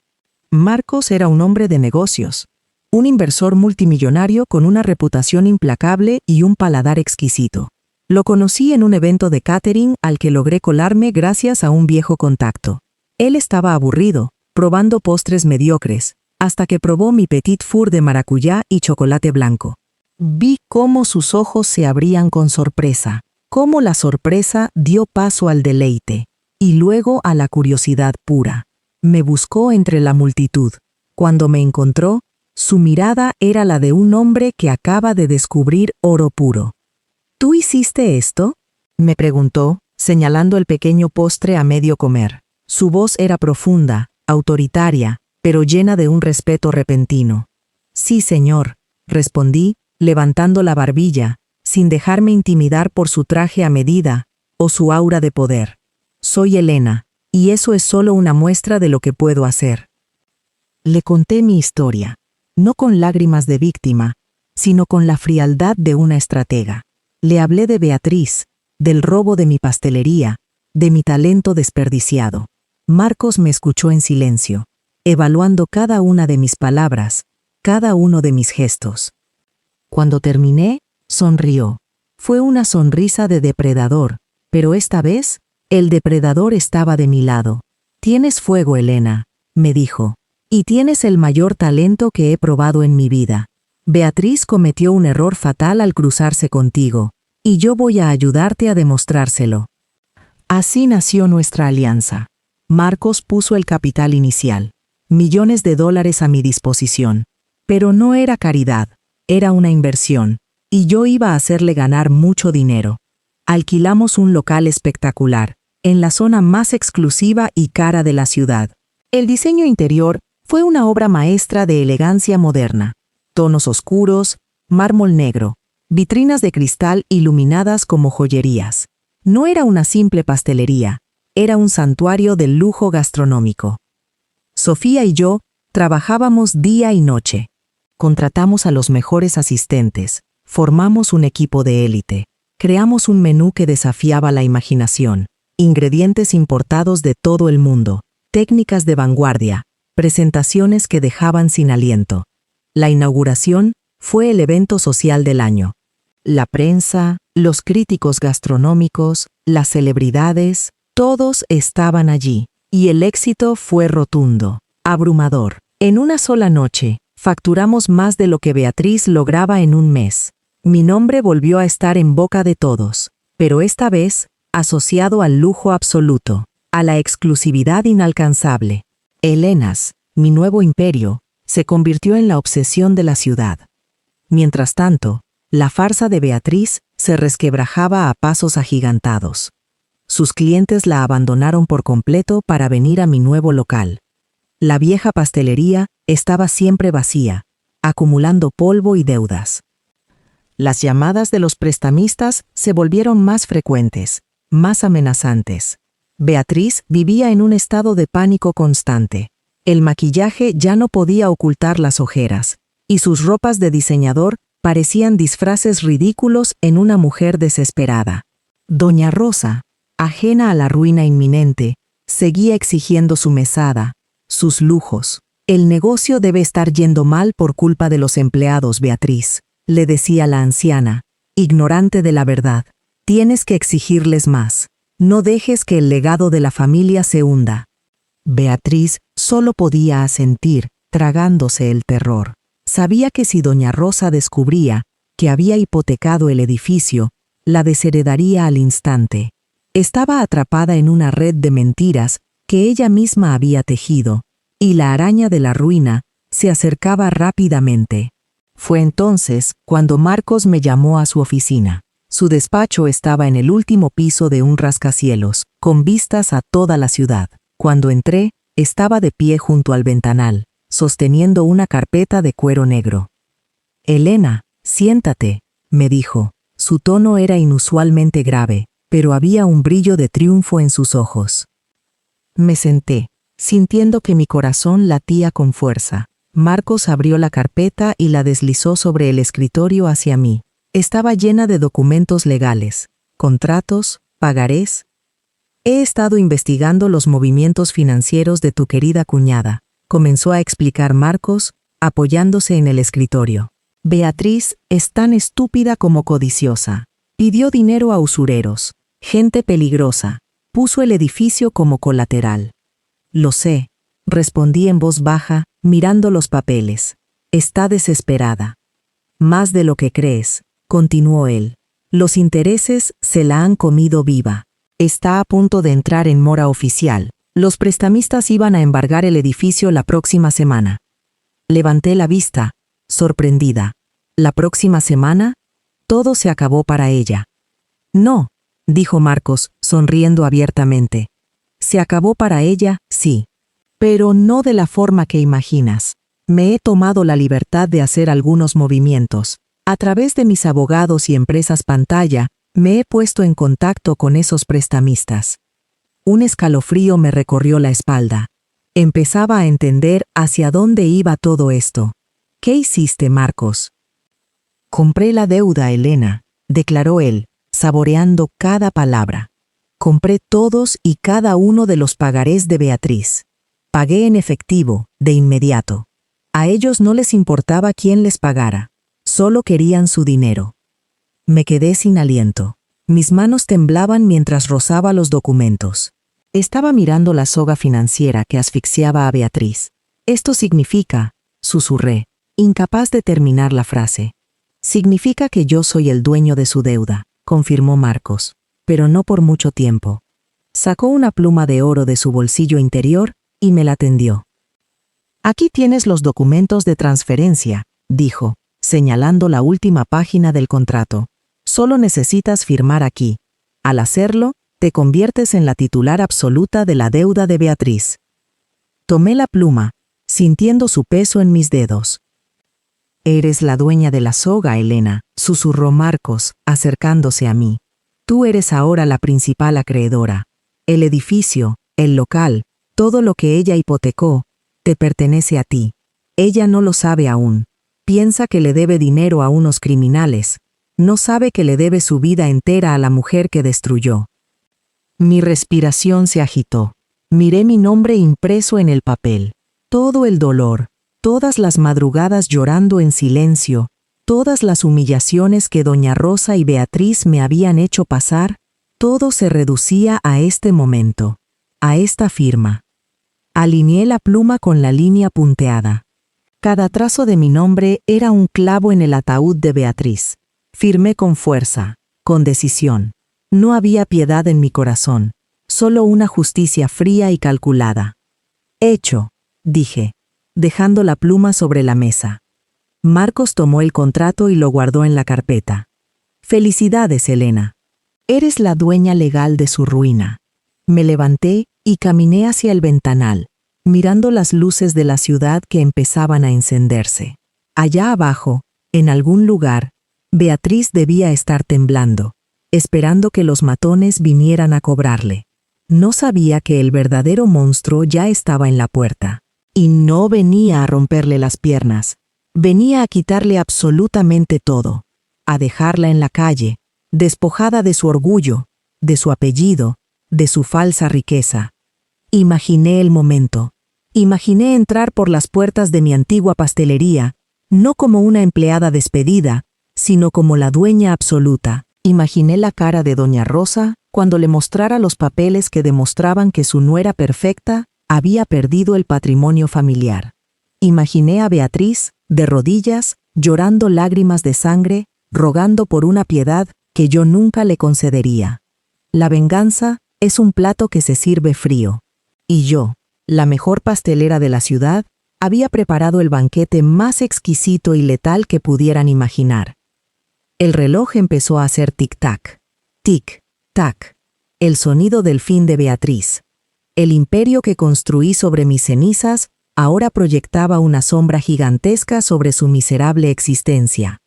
Marcos era un hombre de negocios, un inversor multimillonario con una reputación implacable y un paladar exquisito. Lo conocí en un evento de catering al que logré colarme gracias a un viejo contacto. Él estaba aburrido, probando postres mediocres, hasta que probó mi petit four de maracuyá y chocolate blanco. Vi cómo sus ojos se abrían con sorpresa, cómo la sorpresa dio paso al deleite, y luego a la curiosidad pura. Me buscó entre la multitud. Cuando me encontró, su mirada era la de un hombre que acaba de descubrir oro puro. «¿Tú hiciste esto?», me preguntó, señalando el pequeño postre a medio comer. Su voz era profunda, autoritaria, pero llena de un respeto repentino. «Sí, señor», respondí, levantando la barbilla, sin dejarme intimidar por su traje a medida o su aura de poder. «Soy Elena, y eso es solo una muestra de lo que puedo hacer». Le conté mi historia, no con lágrimas de víctima, sino con la frialdad de una estratega. Le hablé de Beatriz, del robo de mi pastelería, de mi talento desperdiciado. Marcos me escuchó en silencio, evaluando cada una de mis palabras, cada uno de mis gestos. Cuando terminé, sonrió. Fue una sonrisa de depredador, pero esta vez, el depredador estaba de mi lado. «Tienes fuego, Elena», me dijo, «y tienes el mayor talento que he probado en mi vida. Beatriz cometió un error fatal al cruzarse contigo, y yo voy a ayudarte a demostrárselo». Así nació nuestra alianza. Marcos puso el capital inicial, millones de dólares a mi disposición. Pero no era caridad, era una inversión, y yo iba a hacerle ganar mucho dinero. Alquilamos un local espectacular, en la zona más exclusiva y cara de la ciudad. El diseño interior fue una obra maestra de elegancia moderna. Tonos oscuros, mármol negro, vitrinas de cristal iluminadas como joyerías. No era una simple pastelería, era un santuario del lujo gastronómico. Sofía y yo trabajábamos día y noche. Contratamos a los mejores asistentes, formamos un equipo de élite, creamos un menú que desafiaba la imaginación, ingredientes importados de todo el mundo, técnicas de vanguardia, presentaciones que dejaban sin aliento. La inauguración fue el evento social del año. La prensa, los críticos gastronómicos, las celebridades, todos estaban allí, y el éxito fue rotundo, abrumador. En una sola noche, facturamos más de lo que Beatriz lograba en un mes. Mi nombre volvió a estar en boca de todos, pero esta vez asociado al lujo absoluto, a la exclusividad inalcanzable. Elena's, mi nuevo imperio, se convirtió en la obsesión de la ciudad. Mientras tanto, la farsa de Beatriz se resquebrajaba a pasos agigantados. Sus clientes la abandonaron por completo para venir a mi nuevo local. La vieja pastelería estaba siempre vacía, acumulando polvo y deudas. Las llamadas de los prestamistas se volvieron más frecuentes, más amenazantes. Beatriz vivía en un estado de pánico constante. El maquillaje ya no podía ocultar las ojeras, y sus ropas de diseñador parecían disfraces ridículos en una mujer desesperada. Doña Rosa, ajena a la ruina inminente, seguía exigiendo su mesada, sus lujos. El negocio debe estar yendo mal por culpa de los empleados, Beatriz, le decía la anciana, ignorante de la verdad. Tienes que exigirles más. No dejes que el legado de la familia se hunda. Beatriz solo podía asentir, tragándose el terror. Sabía que si doña Rosa descubría que había hipotecado el edificio, la desheredaría al instante. Estaba atrapada en una red de mentiras que ella misma había tejido, y la araña de la ruina se acercaba rápidamente. Fue entonces cuando Marcos me llamó a su oficina. Su despacho estaba en el último piso de un rascacielos, con vistas a toda la ciudad. Cuando entré, estaba de pie junto al ventanal, sosteniendo una carpeta de cuero negro. «Elena, siéntate», me dijo. Su tono era inusualmente grave, pero había un brillo de triunfo en sus ojos. Me senté, sintiendo que mi corazón latía con fuerza. Marcos abrió la carpeta y la deslizó sobre el escritorio hacia mí. Estaba llena de documentos legales, contratos, pagarés. He estado investigando los movimientos financieros de tu querida cuñada, comenzó a explicar Marcos, apoyándose en el escritorio. Beatriz es tan estúpida como codiciosa. Pidió dinero a usureros, gente peligrosa. Puso el edificio como colateral. Lo sé, respondí en voz baja, mirando los papeles. Está desesperada. Más de lo que crees, continuó él. Los intereses se la han comido viva. Está a punto de entrar en mora oficial. Los prestamistas iban a embargar el edificio la próxima semana. Levanté la vista, sorprendida. ¿La próxima semana? Todo se acabó para ella. No, dijo Marcos, sonriendo abiertamente. Se acabó para ella, sí. Pero no de la forma que imaginas. Me he tomado la libertad de hacer algunos movimientos. A través de mis abogados y empresas pantalla, me he puesto en contacto con esos prestamistas. Un escalofrío me recorrió la espalda. Empezaba a entender hacia dónde iba todo esto. ¿Qué hiciste, Marcos? Compré la deuda, Elena, declaró él, saboreando cada palabra. Compré todos y cada uno de los pagarés de Beatriz. Pagué en efectivo, de inmediato. A ellos no les importaba quién les pagara. Solo querían su dinero. Me quedé sin aliento. Mis manos temblaban mientras rozaba los documentos. Estaba mirando la soga financiera que asfixiaba a Beatriz. Esto significa, susurré, incapaz de terminar la frase. Significa que yo soy el dueño de su deuda, confirmó Marcos, pero no por mucho tiempo. Sacó una pluma de oro de su bolsillo interior y me la tendió. Aquí tienes los documentos de transferencia, dijo, señalando la última página del contrato. Solo necesitas firmar aquí. Al hacerlo, te conviertes en la titular absoluta de la deuda de Beatriz. Tomé la pluma, sintiendo su peso en mis dedos. Eres la dueña de la soga, Elena, susurró Marcos, acercándose a mí. Tú eres ahora la principal acreedora. El edificio, el local, todo lo que ella hipotecó, te pertenece a ti. Ella no lo sabe aún. Piensa que le debe dinero a unos criminales. No sabe que le debe su vida entera a la mujer que destruyó. Mi respiración se agitó. Miré mi nombre impreso en el papel. Todo el dolor, todas las madrugadas llorando en silencio, todas las humillaciones que doña Rosa y Beatriz me habían hecho pasar, todo se reducía a este momento, a esta firma. Alineé la pluma con la línea punteada. Cada trazo de mi nombre era un clavo en el ataúd de Beatriz. Firmé con fuerza, con decisión. No había piedad en mi corazón, solo una justicia fría y calculada. Hecho, dije, dejando la pluma sobre la mesa. Marcos tomó el contrato y lo guardó en la carpeta. Felicidades, Elena. Eres la dueña legal de su ruina. Me levanté y caminé hacia el ventanal, mirando las luces de la ciudad que empezaban a encenderse. Allá abajo, en algún lugar, Beatriz debía estar temblando, esperando que los matones vinieran a cobrarle. No sabía que el verdadero monstruo ya estaba en la puerta. Y no venía a romperle las piernas. Venía a quitarle absolutamente todo. A dejarla en la calle, despojada de su orgullo, de su apellido, de su falsa riqueza. Imaginé el momento. Imaginé entrar por las puertas de mi antigua pastelería, no como una empleada despedida, sino como la dueña absoluta. Imaginé la cara de doña Rosa cuando le mostrara los papeles que demostraban que su nuera perfecta había perdido el patrimonio familiar. Imaginé a Beatriz, de rodillas, llorando lágrimas de sangre, rogando por una piedad que yo nunca le concedería. La venganza es un plato que se sirve frío. Y yo, la mejor pastelera de la ciudad, había preparado el banquete más exquisito y letal que pudieran imaginar. El reloj empezó a hacer tic-tac, tic-tac, el sonido del fin de Beatriz. El imperio que construí sobre mis cenizas ahora proyectaba una sombra gigantesca sobre su miserable existencia.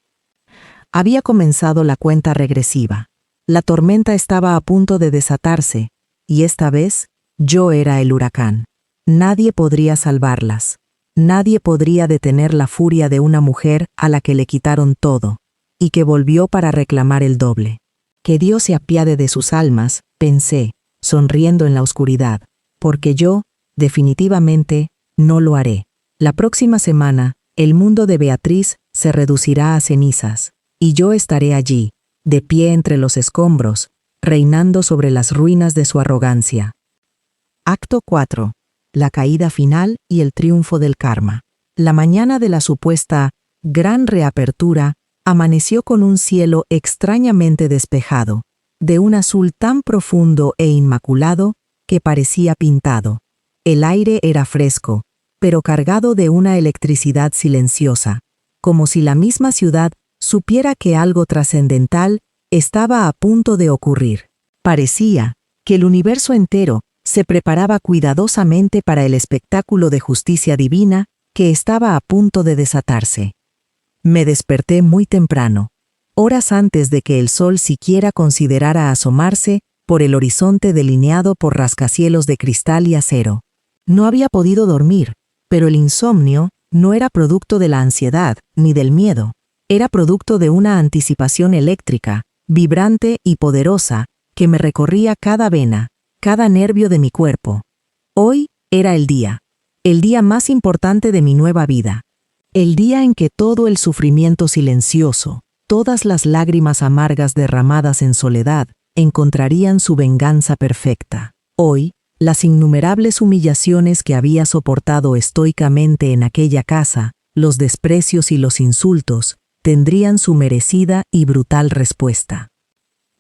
Había comenzado la cuenta regresiva. La tormenta estaba a punto de desatarse, y esta vez yo era el huracán. Nadie podría salvarlas. Nadie podría detener la furia de una mujer a la que le quitaron todo, y que volvió para reclamar el doble. Que Dios se apiade de sus almas, pensé, sonriendo en la oscuridad, porque yo, definitivamente, no lo haré. La próxima semana, el mundo de Beatriz se reducirá a cenizas, y yo estaré allí, de pie entre los escombros, reinando sobre las ruinas de su arrogancia. Acto 4. La caída final y el triunfo del karma. La mañana de la supuesta gran reapertura amaneció con un cielo extrañamente despejado, de un azul tan profundo e inmaculado que parecía pintado. El aire era fresco, pero cargado de una electricidad silenciosa, como si la misma ciudad supiera que algo trascendental estaba a punto de ocurrir. Parecía que el universo entero se preparaba cuidadosamente para el espectáculo de justicia divina que estaba a punto de desatarse. Me desperté muy temprano, horas antes de que el sol siquiera considerara asomarse por el horizonte delineado por rascacielos de cristal y acero. No había podido dormir, pero el insomnio no era producto de la ansiedad ni del miedo. Era producto de una anticipación eléctrica, vibrante y poderosa, que me recorría cada vena, cada nervio de mi cuerpo. Hoy era el día más importante de mi nueva vida. El día en que todo el sufrimiento silencioso, todas las lágrimas amargas derramadas en soledad, encontrarían su venganza perfecta. Hoy, las innumerables humillaciones que había soportado estoicamente en aquella casa, los desprecios y los insultos, tendrían su merecida y brutal respuesta.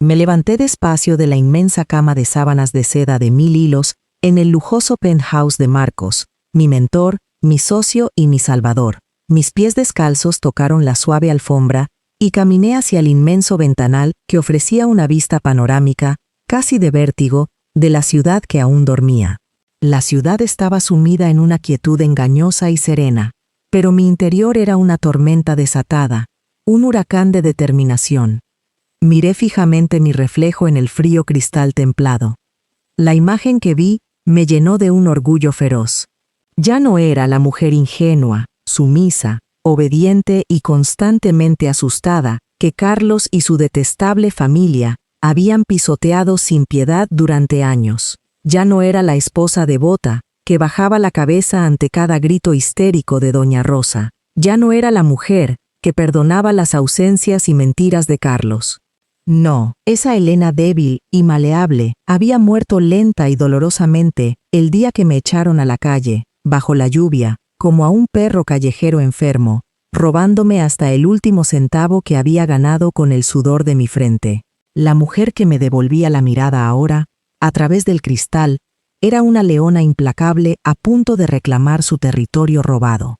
Me levanté despacio de la inmensa cama de sábanas de seda de 1000 hilos en el lujoso penthouse de Marcos, mi mentor, mi socio y mi salvador. Mis pies descalzos tocaron la suave alfombra y caminé hacia el inmenso ventanal que ofrecía una vista panorámica, casi de vértigo, de la ciudad que aún dormía. La ciudad estaba sumida en una quietud engañosa y serena, pero mi interior era una tormenta desatada, un huracán de determinación. Miré fijamente mi reflejo en el frío cristal templado. La imagen que vi me llenó de un orgullo feroz. Ya no era la mujer ingenua, sumisa, obediente y constantemente asustada que Carlos y su detestable familia habían pisoteado sin piedad durante años. Ya no era la esposa devota que bajaba la cabeza ante cada grito histérico de doña Rosa. Ya no era la mujer que perdonaba las ausencias y mentiras de Carlos. No, esa Elena débil y maleable había muerto lenta y dolorosamente el día que me echaron a la calle, bajo la lluvia, como a un perro callejero enfermo, robándome hasta el último centavo que había ganado con el sudor de mi frente. La mujer que me devolvía la mirada ahora, a través del cristal, era una leona implacable a punto de reclamar su territorio robado.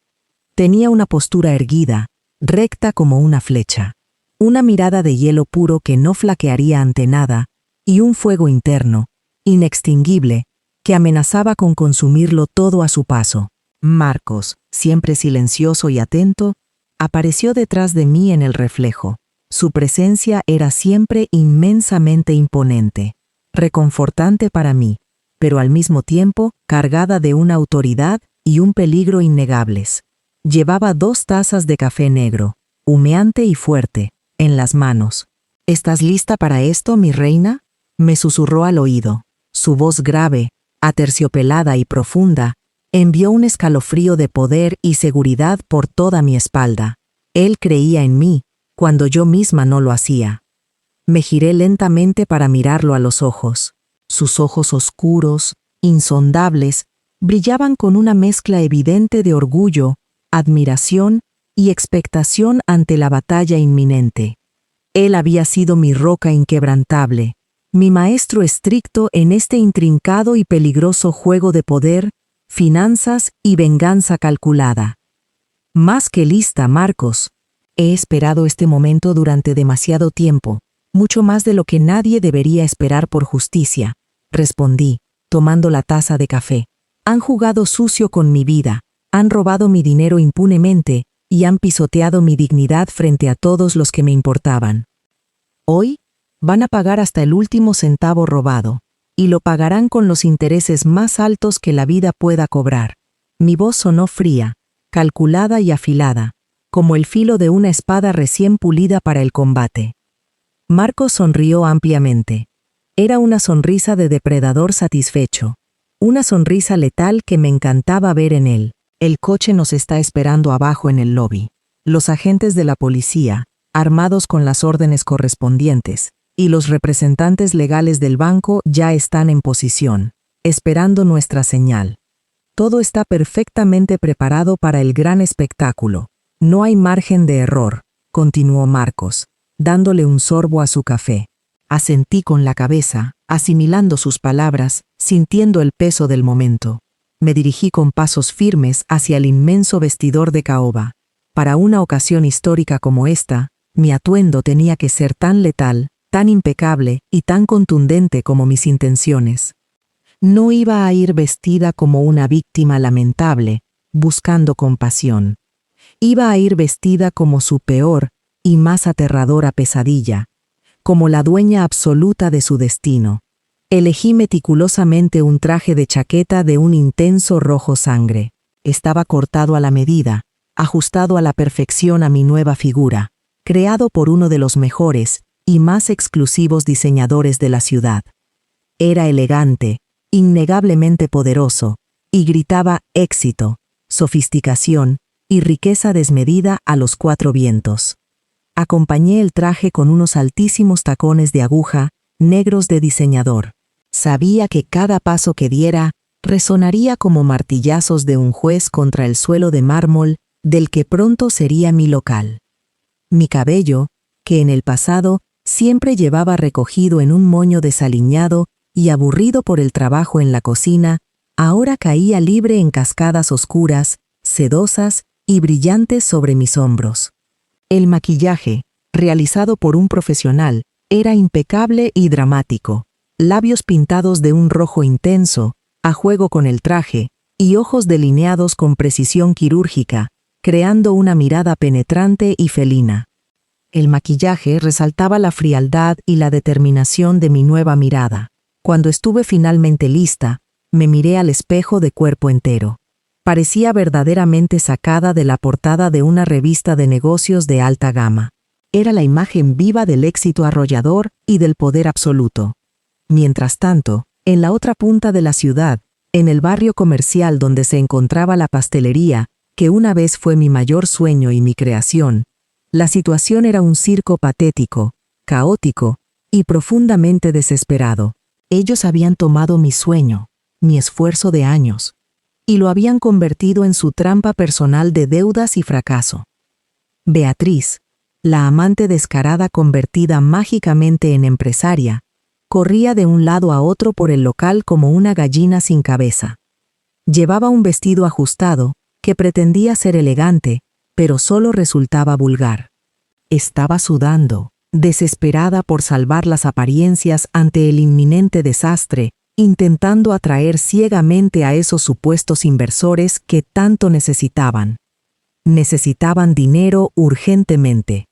Tenía una postura erguida, recta como una flecha, una mirada de hielo puro que no flaquearía ante nada, y un fuego interno, inextinguible, que amenazaba con consumirlo todo a su paso. Marcos, siempre silencioso y atento, apareció detrás de mí en el reflejo. Su presencia era siempre inmensamente imponente, reconfortante para mí. pero al mismo tiempo cargada de una autoridad y un peligro innegables. Llevaba 2 tazas de café negro, humeante y fuerte, en las manos. ¿Estás lista para esto, mi reina?, me susurró al oído. Su voz grave, aterciopelada y profunda, envió un escalofrío de poder y seguridad por toda mi espalda. Él creía en mí, cuando yo misma no lo hacía. Me giré lentamente para mirarlo a los ojos. Sus ojos oscuros, insondables, brillaban con una mezcla evidente de orgullo, admiración y expectación ante la batalla inminente. Él había sido mi roca inquebrantable, mi maestro estricto en este intrincado y peligroso juego de poder, finanzas y venganza calculada. Más que lista, Marcos. He esperado este momento durante demasiado tiempo, mucho más de lo que nadie debería esperar por justicia, respondí, tomando la taza de café. Han jugado sucio con mi vida, han robado mi dinero impunemente y han pisoteado mi dignidad frente a todos los que me importaban. Hoy van a pagar hasta el último centavo robado, y lo pagarán con los intereses más altos que la vida pueda cobrar. Mi voz sonó fría, calculada y afilada, como el filo de una espada recién pulida para el combate. Marcos sonrió ampliamente. Era una sonrisa de depredador satisfecho, una sonrisa letal que me encantaba ver en él. El coche nos está esperando abajo en el lobby. Los agentes de la policía, armados con las órdenes correspondientes, y los representantes legales del banco ya están en posición, esperando nuestra señal. Todo está perfectamente preparado para el gran espectáculo. No hay margen de error, continuó Marcos, dándole un sorbo a su café. Asentí con la cabeza, asimilando sus palabras, sintiendo el peso del momento. Me dirigí con pasos firmes hacia el inmenso vestidor de caoba. Para una ocasión histórica como esta, mi atuendo tenía que ser tan letal, tan impecable y tan contundente como mis intenciones. No iba a ir vestida como una víctima lamentable, buscando compasión. Iba a ir vestida como su peor y más aterradora pesadilla, como la dueña absoluta de su destino. Elegí meticulosamente un traje de chaqueta de un intenso rojo sangre. Estaba cortado a la medida, ajustado a la perfección a mi nueva figura, creado por uno de los mejores y más exclusivos diseñadores de la ciudad. Era elegante, innegablemente poderoso, y gritaba éxito, sofisticación y riqueza desmedida a los 4 vientos. Acompañé el traje con unos altísimos tacones de aguja, negros de diseñador. Sabía que cada paso que diera resonaría como martillazos de un juez contra el suelo de mármol del que pronto sería mi local. Mi cabello, que en el pasado siempre llevaba recogido en un moño desaliñado y aburrido por el trabajo en la cocina, ahora caía libre en cascadas oscuras, sedosas y brillantes sobre mis hombros. El maquillaje, realizado por un profesional, era impecable y dramático. Labios pintados de un rojo intenso, a juego con el traje, y ojos delineados con precisión quirúrgica, creando una mirada penetrante y felina. El maquillaje resaltaba la frialdad y la determinación de mi nueva mirada. Cuando estuve finalmente lista, me miré al espejo de cuerpo entero. Parecía verdaderamente sacada de la portada de una revista de negocios de alta gama. Era la imagen viva del éxito arrollador y del poder absoluto. Mientras tanto, en la otra punta de la ciudad, en el barrio comercial donde se encontraba la pastelería, que una vez fue mi mayor sueño y mi creación, la situación era un circo patético, caótico y profundamente desesperado. Ellos habían tomado mi sueño, mi esfuerzo de años, y lo habían convertido en su trampa personal de deudas y fracaso. Beatriz, la amante descarada convertida mágicamente en empresaria, corría de un lado a otro por el local como una gallina sin cabeza. Llevaba un vestido ajustado, que pretendía ser elegante, pero solo resultaba vulgar. Estaba sudando, desesperada por salvar las apariencias ante el inminente desastre, intentando atraer ciegamente a esos supuestos inversores que tanto necesitaban. Necesitaban dinero urgentemente,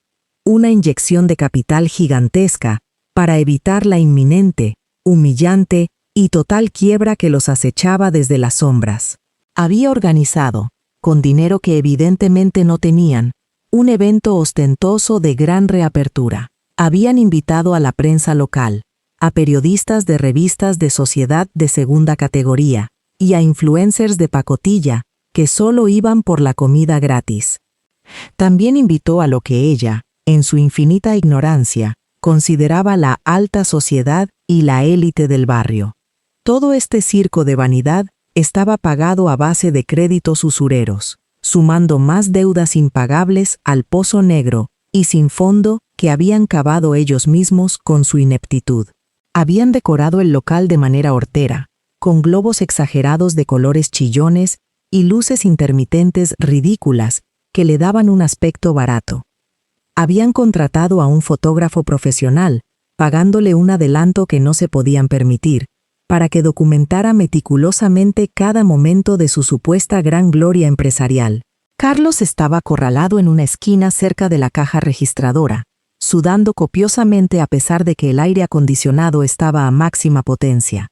una inyección de capital gigantesca para evitar la inminente, humillante y total quiebra que los acechaba desde las sombras. Había organizado, con dinero que evidentemente no tenían, un evento ostentoso de gran reapertura. Habían invitado a la prensa local, a periodistas de revistas de sociedad de segunda categoría y a influencers de pacotilla que solo iban por la comida gratis. También invitó a lo que ella, en su infinita ignorancia, consideraba la alta sociedad y la élite del barrio. Todo este circo de vanidad estaba pagado a base de créditos usureros, sumando más deudas impagables al pozo negro y sin fondo que habían cavado ellos mismos con su ineptitud. Habían decorado el local de manera hortera, con globos exagerados de colores chillones y luces intermitentes ridículas que le daban un aspecto barato. Habían contratado a un fotógrafo profesional, pagándole un adelanto que no se podían permitir, para que documentara meticulosamente cada momento de su supuesta gran gloria empresarial. Carlos estaba acorralado en una esquina cerca de la caja registradora, sudando copiosamente a pesar de que el aire acondicionado estaba a máxima potencia.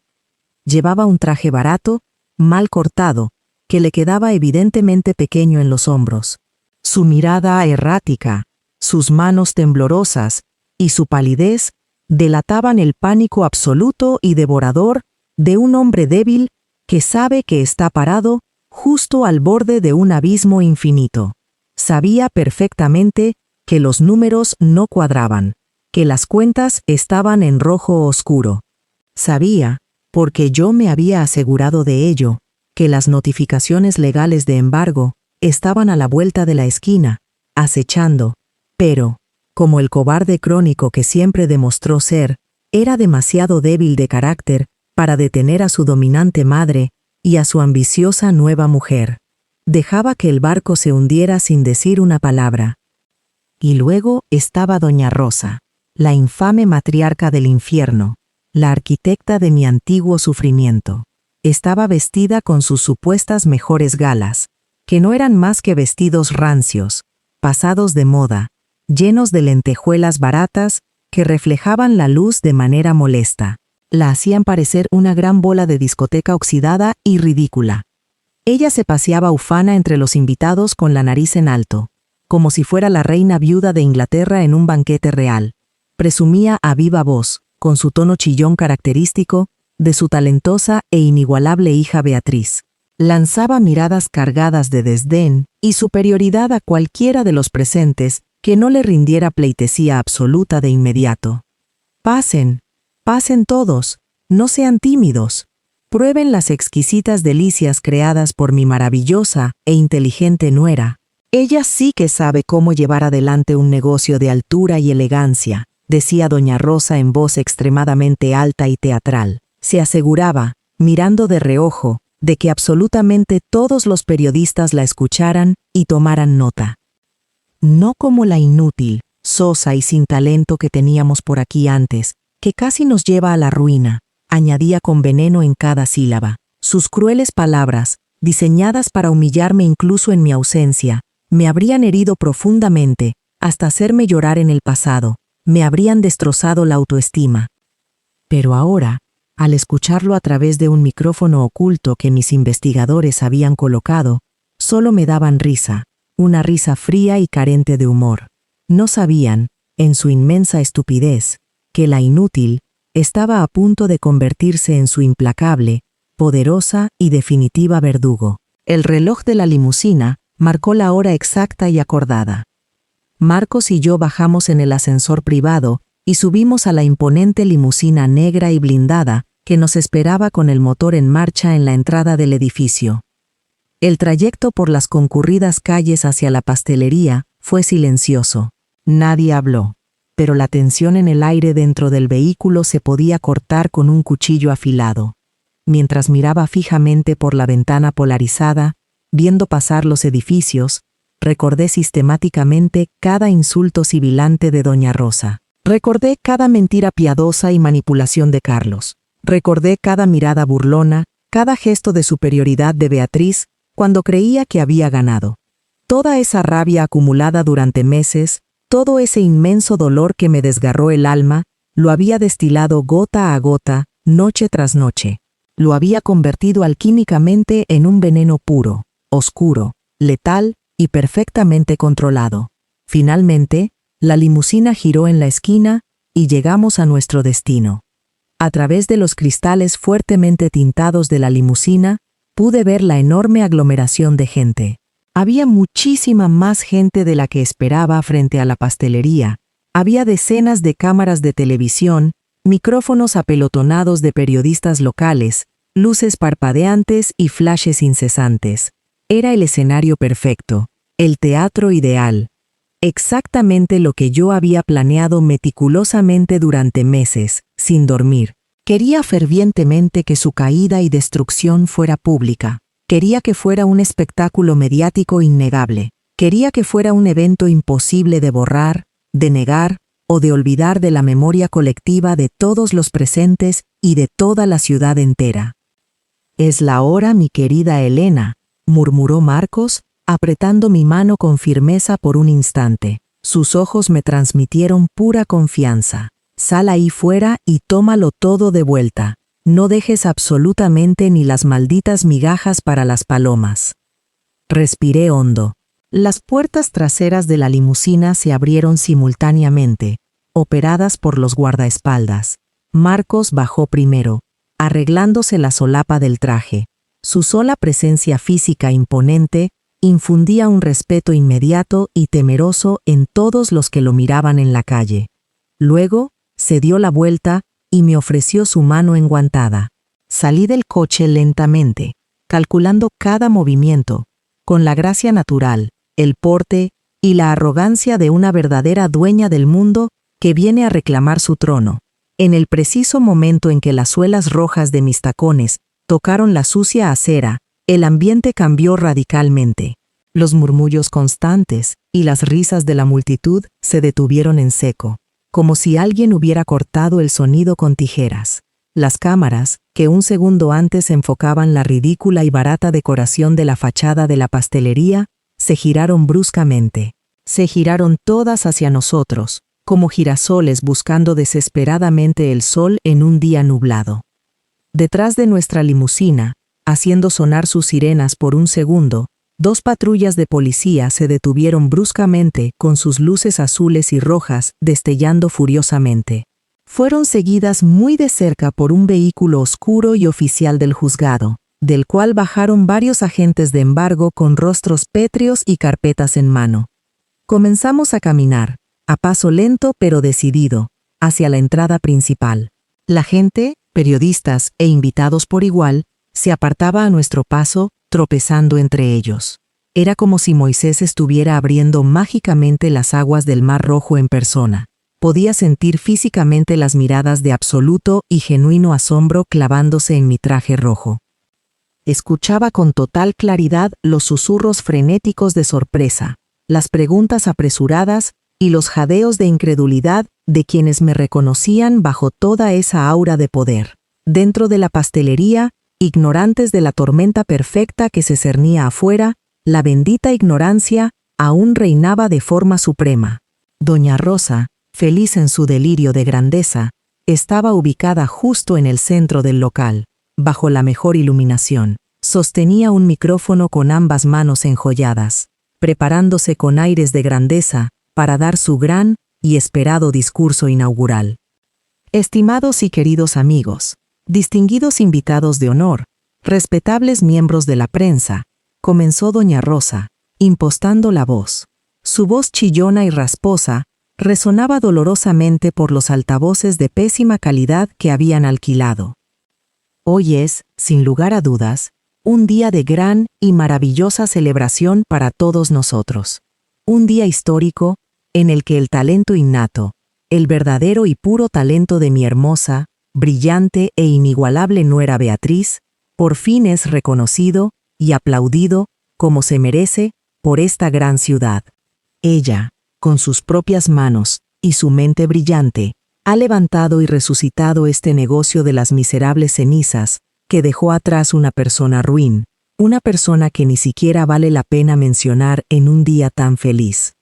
Llevaba un traje barato, mal cortado, que le quedaba evidentemente pequeño en los hombros. Su mirada errática, sus manos temblorosas y su palidez delataban el pánico absoluto y devorador de un hombre débil que sabe que está parado justo al borde de un abismo infinito. Sabía perfectamente que los números no cuadraban, que las cuentas estaban en rojo oscuro. Sabía, porque yo me había asegurado de ello, que las notificaciones legales de embargo estaban a la vuelta de la esquina, acechando, pero, como el cobarde crónico que siempre demostró ser, era demasiado débil de carácter para detener a su dominante madre y a su ambiciosa nueva mujer. Dejaba que el barco se hundiera sin decir una palabra. Y luego estaba doña Rosa, la infame matriarca del infierno, la arquitecta de mi antiguo sufrimiento. Estaba vestida con sus supuestas mejores galas, que no eran más que vestidos rancios, pasados de moda, llenos de lentejuelas baratas que reflejaban la luz de manera molesta. La hacían parecer una gran bola de discoteca oxidada y ridícula. Ella se paseaba ufana entre los invitados con la nariz en alto, como si fuera la reina viuda de Inglaterra en un banquete real. Presumía a viva voz, con su tono chillón característico, de su talentosa e inigualable hija Beatriz. Lanzaba miradas cargadas de desdén y superioridad a cualquiera de los presentes que no le rindiera pleitesía absoluta de inmediato. Pasen, pasen todos, no sean tímidos. Prueben las exquisitas delicias creadas por mi maravillosa e inteligente nuera. Ella sí que sabe cómo llevar adelante un negocio de altura y elegancia, decía doña Rosa en voz extremadamente alta y teatral. Se aseguraba, mirando de reojo, de que absolutamente todos los periodistas la escucharan y tomaran nota. No como la inútil, sosa y sin talento que teníamos por aquí antes, que casi nos lleva a la ruina, añadía con veneno en cada sílaba. Sus crueles palabras, diseñadas para humillarme incluso en mi ausencia, me habrían herido profundamente, hasta hacerme llorar en el pasado, me habrían destrozado la autoestima. Pero ahora, al escucharlo a través de un micrófono oculto que mis investigadores habían colocado, solo me daban risa, una risa fría y carente de humor. No sabían, en su inmensa estupidez, que la inútil estaba a punto de convertirse en su implacable, poderosa y definitiva verdugo. El reloj de la limusina marcó la hora exacta y acordada. Marcos y yo bajamos en el ascensor privado y subimos a la imponente limusina negra y blindada que nos esperaba con el motor en marcha en la entrada del edificio. El trayecto por las concurridas calles hacia la pastelería fue silencioso. Nadie habló, pero la tensión en el aire dentro del vehículo se podía cortar con un cuchillo afilado. Mientras miraba fijamente por la ventana polarizada, viendo pasar los edificios, recordé sistemáticamente cada insulto sibilante de doña Rosa. Recordé cada mentira piadosa y manipulación de Carlos. Recordé cada mirada burlona, cada gesto de superioridad de Beatriz cuando creía que había ganado. Toda esa rabia acumulada durante meses, todo ese inmenso dolor que me desgarró el alma, lo había destilado gota a gota noche tras noche. Lo había convertido alquímicamente en un veneno puro, oscuro, letal y perfectamente controlado. Finalmente, la limusina giró en la esquina y llegamos a nuestro destino. A través de los cristales fuertemente tintados de la limusina, pude ver la enorme aglomeración de gente. Había muchísima más gente de la que esperaba frente a la pastelería. Había decenas de cámaras de televisión, micrófonos apelotonados de periodistas locales, luces parpadeantes y flashes incesantes. Era el escenario perfecto, el teatro ideal. Exactamente lo que yo había planeado meticulosamente durante meses, sin dormir. Quería fervientemente que su caída y destrucción fuera pública. Quería que fuera un espectáculo mediático innegable. Quería que fuera un evento imposible de borrar, de negar o de olvidar de la memoria colectiva de todos los presentes y de toda la ciudad entera. «Es la hora, mi querida Elena», murmuró Marcos, apretando mi mano con firmeza por un instante. Sus ojos me transmitieron pura confianza. «Sal ahí fuera y tómalo todo de vuelta. No dejes absolutamente ni las malditas migajas para las palomas». Respiré hondo. Las puertas traseras de la limusina se abrieron simultáneamente, operadas por los guardaespaldas. Marcos bajó primero, arreglándose la solapa del traje. Su sola presencia física imponente infundía un respeto inmediato y temeroso en todos los que lo miraban en la calle. Luego, se dio la vuelta y me ofreció su mano enguantada. Salí del coche lentamente, calculando cada movimiento, con la gracia natural, el porte y la arrogancia de una verdadera dueña del mundo que viene a reclamar su trono. En el preciso momento en que las suelas rojas de mis tacones tocaron la sucia acera, el ambiente cambió radicalmente. Los murmullos constantes y las risas de la multitud se detuvieron en seco, como si alguien hubiera cortado el sonido con tijeras. Las cámaras, que un segundo antes enfocaban la ridícula y barata decoración de la fachada de la pastelería, se giraron bruscamente. Se giraron todas hacia nosotros, como girasoles buscando desesperadamente el sol en un día nublado. Detrás de nuestra limusina, haciendo sonar sus sirenas por un segundo, 2 patrullas de policía se detuvieron bruscamente con sus luces azules y rojas destellando furiosamente. Fueron seguidas muy de cerca por un vehículo oscuro y oficial del juzgado, del cual bajaron varios agentes de embargo con rostros pétreos y carpetas en mano. Comenzamos a caminar, a paso lento pero decidido, hacia la entrada principal. La gente, periodistas e invitados por igual, se apartaba a nuestro paso, tropezando entre ellos. Era como si Moisés estuviera abriendo mágicamente las aguas del Mar Rojo en persona. Podía sentir físicamente las miradas de absoluto y genuino asombro clavándose en mi traje rojo. Escuchaba con total claridad los susurros frenéticos de sorpresa, las preguntas apresuradas y los jadeos de incredulidad de quienes me reconocían bajo toda esa aura de poder. Dentro de la pastelería, ignorantes de la tormenta perfecta que se cernía afuera, la bendita ignorancia aún reinaba de forma suprema. Doña Rosa, feliz en su delirio de grandeza, estaba ubicada justo en el centro del local, bajo la mejor iluminación. Sostenía un micrófono con ambas manos enjolladas, preparándose con aires de grandeza para dar su gran y esperado discurso inaugural. Estimados y queridos amigos, distinguidos invitados de honor, respetables miembros de la prensa, comenzó doña Rosa, impostando la voz. Su voz chillona y rasposa resonaba dolorosamente por los altavoces de pésima calidad que habían alquilado. Hoy es, sin lugar a dudas, un día de gran y maravillosa celebración para todos nosotros. Un día histórico en el que el talento innato, el verdadero y puro talento de mi hermosa, brillante e inigualable nuera Beatriz, por fin es reconocido y aplaudido como se merece por esta gran ciudad. Ella, con sus propias manos y su mente brillante, ha levantado y resucitado este negocio de las miserables cenizas que dejó atrás una persona ruin, una persona que ni siquiera vale la pena mencionar en un día tan feliz.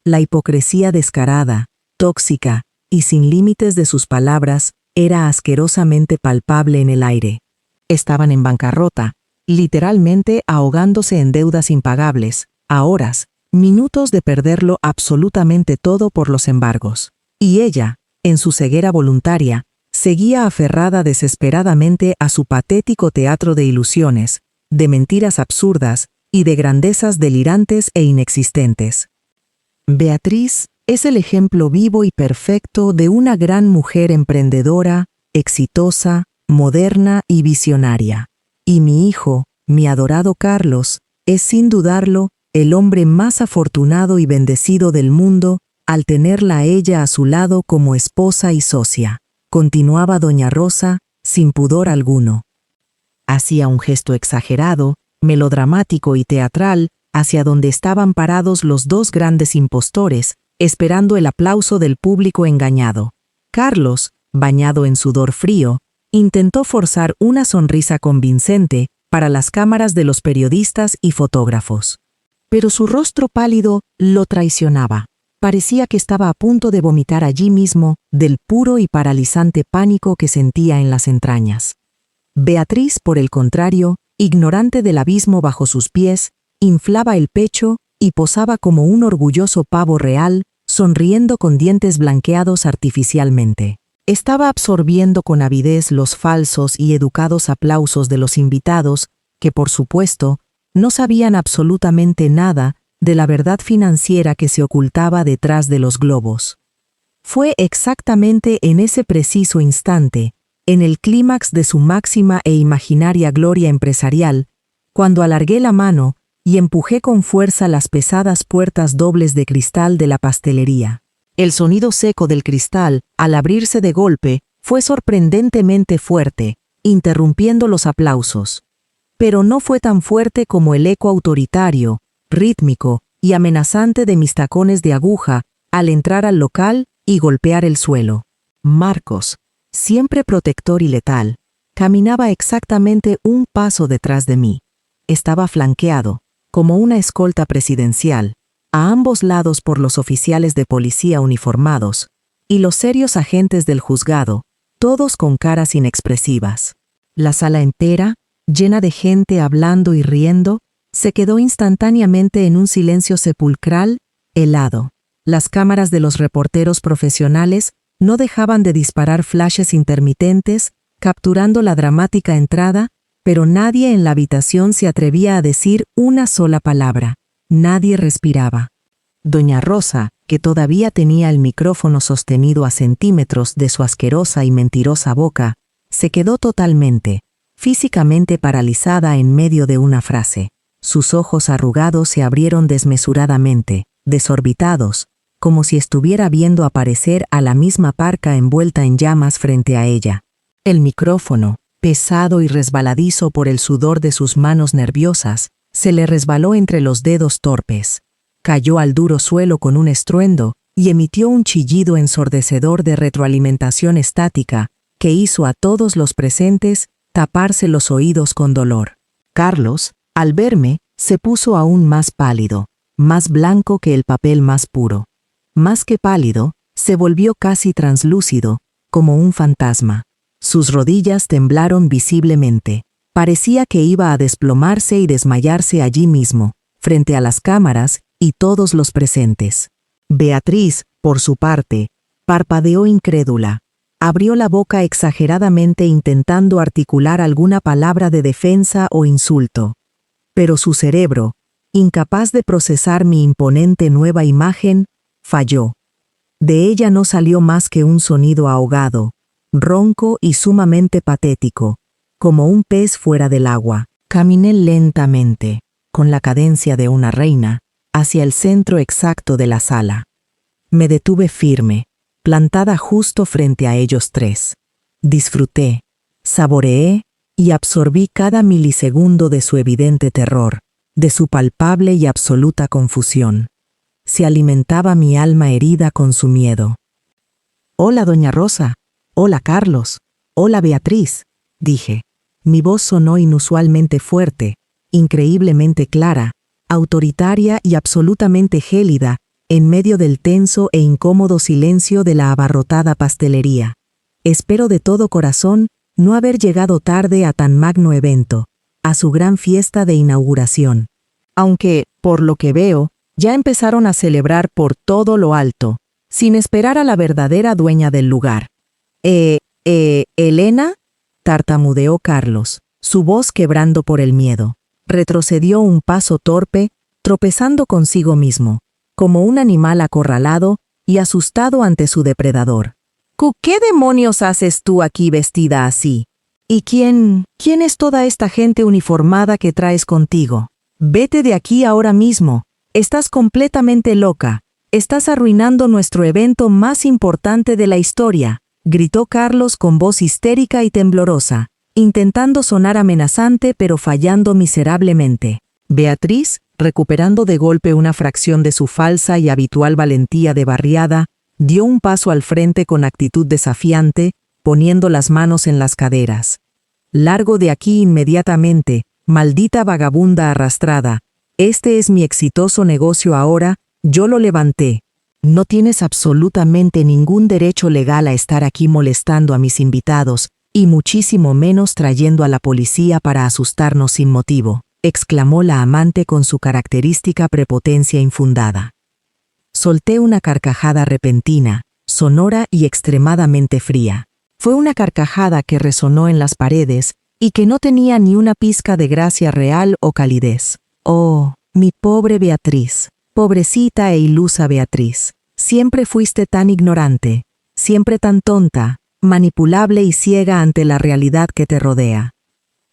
La hipocresía descarada, tóxica y sin límites de sus palabras era asquerosamente palpable en el aire. Estaban en bancarrota, literalmente ahogándose en deudas impagables, a horas, minutos de perderlo absolutamente todo por los embargos. Y ella, en su ceguera voluntaria, seguía aferrada desesperadamente a su patético teatro de ilusiones, de mentiras absurdas y de grandezas delirantes e inexistentes. Beatriz es el ejemplo vivo y perfecto de una gran mujer emprendedora, exitosa, moderna y visionaria. Y mi hijo, mi adorado Carlos, es sin dudarlo el hombre más afortunado y bendecido del mundo al tenerla a ella a su lado como esposa y socia, continuaba doña Rosa, sin pudor alguno. Hacía un gesto exagerado, melodramático y teatral hacia donde estaban parados los dos grandes impostores, esperando el aplauso del público engañado. Carlos, bañado en sudor frío, intentó forzar una sonrisa convincente para las cámaras de los periodistas y fotógrafos. Pero su rostro pálido lo traicionaba. Parecía que estaba a punto de vomitar allí mismo del puro y paralizante pánico que sentía en las entrañas. Beatriz, por el contrario, ignorante del abismo bajo sus pies, inflaba el pecho y posaba como un orgulloso pavo real, sonriendo con dientes blanqueados artificialmente. Estaba absorbiendo con avidez los falsos y educados aplausos de los invitados, que por supuesto, no sabían absolutamente nada de la verdad financiera que se ocultaba detrás de los globos. Fue exactamente en ese preciso instante, en el clímax de su máxima e imaginaria gloria empresarial, cuando alargué la mano y empujé con fuerza las pesadas puertas dobles de cristal de la pastelería. El sonido seco del cristal, al abrirse de golpe, fue sorprendentemente fuerte, interrumpiendo los aplausos. Pero no fue tan fuerte como el eco autoritario, rítmico y amenazante de mis tacones de aguja al entrar al local y golpear el suelo. Marcos, siempre protector y letal, caminaba exactamente un paso detrás de mí. Estaba flanqueado, como una escolta presidencial, a ambos lados por los oficiales de policía uniformados y los serios agentes del juzgado, todos con caras inexpresivas. La sala entera, llena de gente hablando y riendo, se quedó instantáneamente en un silencio sepulcral, helado. Las cámaras de los reporteros profesionales no dejaban de disparar flashes intermitentes, capturando la dramática entrada, pero nadie en la habitación se atrevía a decir una sola palabra. Nadie respiraba. Doña Rosa, que todavía tenía el micrófono sostenido a centímetros de su asquerosa y mentirosa boca, se quedó totalmente, físicamente paralizada en medio de una frase. Sus ojos arrugados se abrieron desmesuradamente, desorbitados, como si estuviera viendo aparecer a la misma parca envuelta en llamas frente a ella. El micrófono, pesado y resbaladizo por el sudor de sus manos nerviosas, se le resbaló entre los dedos torpes. Cayó al duro suelo con un estruendo y emitió un chillido ensordecedor de retroalimentación estática que hizo a todos los presentes taparse los oídos con dolor. Carlos, al verme, se puso aún más pálido, más blanco que el papel más puro. Más que pálido, se volvió casi translúcido, como un fantasma. Sus rodillas temblaron visiblemente. Parecía que iba a desplomarse y desmayarse allí mismo, frente a las cámaras y todos los presentes. Beatriz, por su parte, parpadeó incrédula. Abrió la boca exageradamente intentando articular alguna palabra de defensa o insulto. Pero su cerebro, incapaz de procesar mi imponente nueva imagen, falló. De ella no salió más que un sonido ahogado, ronco y sumamente patético, como un pez fuera del agua. Caminé lentamente, con la cadencia de una reina, hacia el centro exacto de la sala. Me detuve firme, plantada justo frente a ellos tres. Disfruté, saboreé y absorbí cada milisegundo de su evidente terror, de su palpable y absoluta confusión. Se alimentaba mi alma herida con su miedo. «Hola, doña Rosa. Hola, Carlos. Hola, Beatriz», dije. Mi voz sonó inusualmente fuerte, increíblemente clara, autoritaria y absolutamente gélida, en medio del tenso e incómodo silencio de la abarrotada pastelería. Espero de todo corazón no haber llegado tarde a tan magno evento, a su gran fiesta de inauguración. Aunque, por lo que veo, ya empezaron a celebrar por todo lo alto, sin esperar a la verdadera dueña del lugar. ¿Elena? Tartamudeó Carlos, su voz quebrando por el miedo. Retrocedió un paso torpe, tropezando consigo mismo, como un animal acorralado y asustado ante su depredador. ¿Qué demonios haces tú aquí vestida así? ¿Y quién es toda esta gente uniformada que traes contigo? Vete de aquí ahora mismo. Estás completamente loca. Estás arruinando nuestro evento más importante de la historia, gritó Carlos con voz histérica y temblorosa, intentando sonar amenazante pero fallando miserablemente. Beatriz, recuperando de golpe una fracción de su falsa y habitual valentía de barriada, dio un paso al frente con actitud desafiante, poniendo las manos en las caderas. «Largo de aquí inmediatamente, maldita vagabunda arrastrada. Este es mi exitoso negocio ahora, yo lo levanté. No tienes absolutamente ningún derecho legal a estar aquí molestando a mis invitados, y muchísimo menos trayendo a la policía para asustarnos sin motivo», exclamó la amante con su característica prepotencia infundada. Solté una carcajada repentina, sonora y extremadamente fría. Fue una carcajada que resonó en las paredes y que no tenía ni una pizca de gracia real o calidez. Oh, mi pobre Beatriz, pobrecita e ilusa Beatriz, siempre fuiste tan ignorante, siempre tan tonta, manipulable y ciega ante la realidad que te rodea.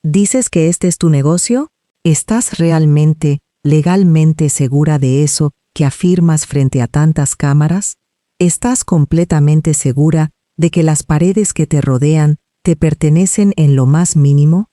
¿Dices que este es tu negocio? ¿Estás realmente, legalmente segura de eso que afirmas frente a tantas cámaras? ¿Estás completamente segura de que las paredes que te rodean te pertenecen en lo más mínimo?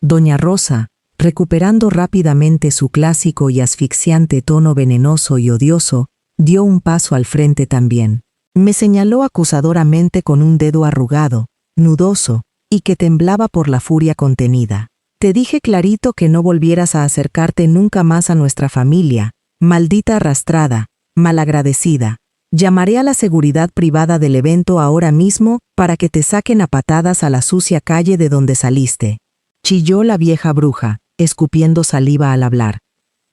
Doña Rosa, recuperando rápidamente su clásico y asfixiante tono venenoso y odioso, dio un paso al frente también. Me señaló acusadoramente con un dedo arrugado, nudoso, y que temblaba por la furia contenida. Te dije clarito que no volvieras a acercarte nunca más a nuestra familia, maldita arrastrada, malagradecida. Llamaré a la seguridad privada del evento ahora mismo para que te saquen a patadas a la sucia calle de donde saliste. Chilló la vieja bruja, escupiendo saliva al hablar.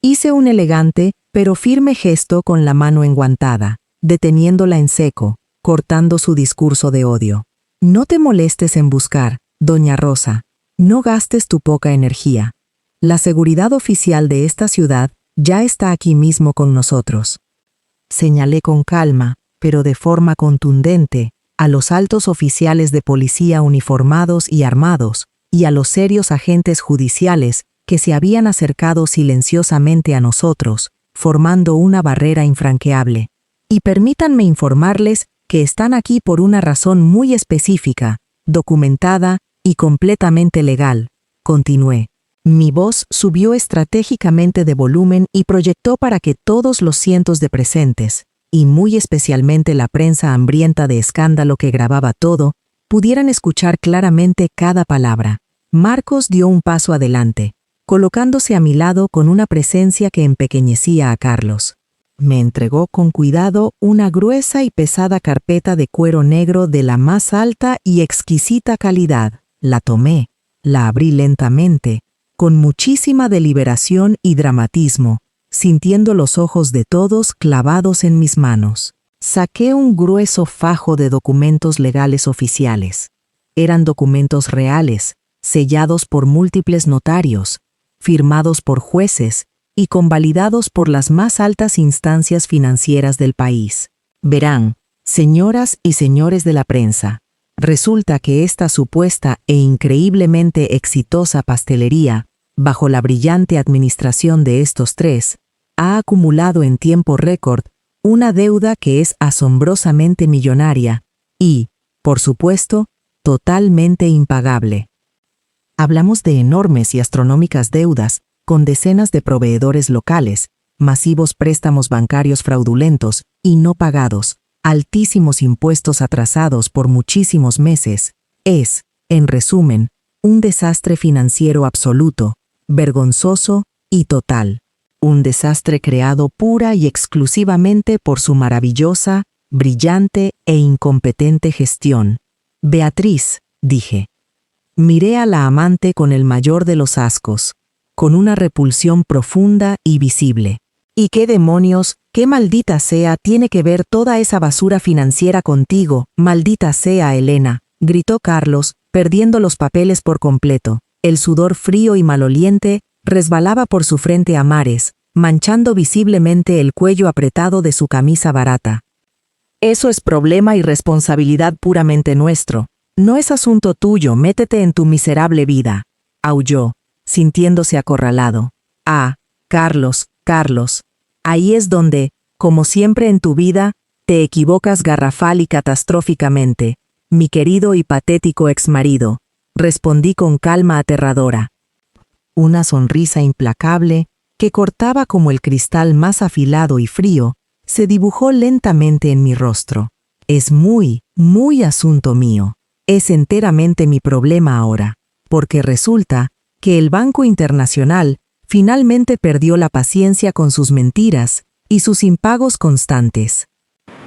Hice un elegante, pero firme gesto con la mano enguantada, deteniéndola en seco, cortando su discurso de odio. No te molestes en buscar, doña Rosa. No gastes tu poca energía. La seguridad oficial de esta ciudad ya está aquí mismo con nosotros. Señalé con calma, pero de forma contundente, a los altos oficiales de policía uniformados y armados, y a los serios agentes judiciales que se habían acercado silenciosamente a nosotros, formando una barrera infranqueable. Y permítanme informarles que están aquí por una razón muy específica, documentada y completamente legal, continué. Mi voz subió estratégicamente de volumen y proyectó para que todos los cientos de presentes, y muy especialmente la prensa hambrienta de escándalo que grababa todo, pudieran escuchar claramente cada palabra. Marcos dio un paso adelante, colocándose a mi lado con una presencia que empequeñecía a Carlos. Me entregó con cuidado una gruesa y pesada carpeta de cuero negro de la más alta y exquisita calidad. La tomé, la abrí lentamente, con muchísima deliberación y dramatismo, sintiendo los ojos de todos clavados en mis manos. Saqué un grueso fajo de documentos legales oficiales. Eran documentos reales, sellados por múltiples notarios, firmados por jueces y convalidados por las más altas instancias financieras del país. Verán, señoras y señores de la prensa, resulta que esta supuesta e increíblemente exitosa pastelería, bajo la brillante administración de estos tres, ha acumulado en tiempo récord una deuda que es asombrosamente millonaria y, por supuesto, totalmente impagable. Hablamos de enormes y astronómicas deudas con decenas de proveedores locales, masivos préstamos bancarios fraudulentos y no pagados, altísimos impuestos atrasados por muchísimos meses. Es, en resumen, un desastre financiero absoluto, vergonzoso y total. Un desastre creado pura y exclusivamente por su maravillosa, brillante e incompetente gestión. Beatriz, dije. Miré a la amante con el mayor de los ascos, con una repulsión profunda y visible. ¿Y qué demonios, qué maldita sea, tiene que ver toda esa basura financiera contigo? Maldita sea, Elena, gritó Carlos, perdiendo los papeles por completo. El sudor frío y maloliente resbalaba por su frente a mares, manchando visiblemente el cuello apretado de su camisa barata. Eso es problema y responsabilidad puramente nuestro. No es asunto tuyo, métete en tu miserable vida, aulló, sintiéndose acorralado. Ah, Carlos, ahí es donde, como siempre en tu vida, te equivocas garrafal y catastróficamente, mi querido y patético exmarido, respondí con calma aterradora. Una sonrisa implacable, que cortaba como el cristal más afilado y frío, se dibujó lentamente en mi rostro. Es muy asunto mío. Es enteramente mi problema ahora, porque resulta que el Banco Internacional finalmente perdió la paciencia con sus mentiras y sus impagos constantes.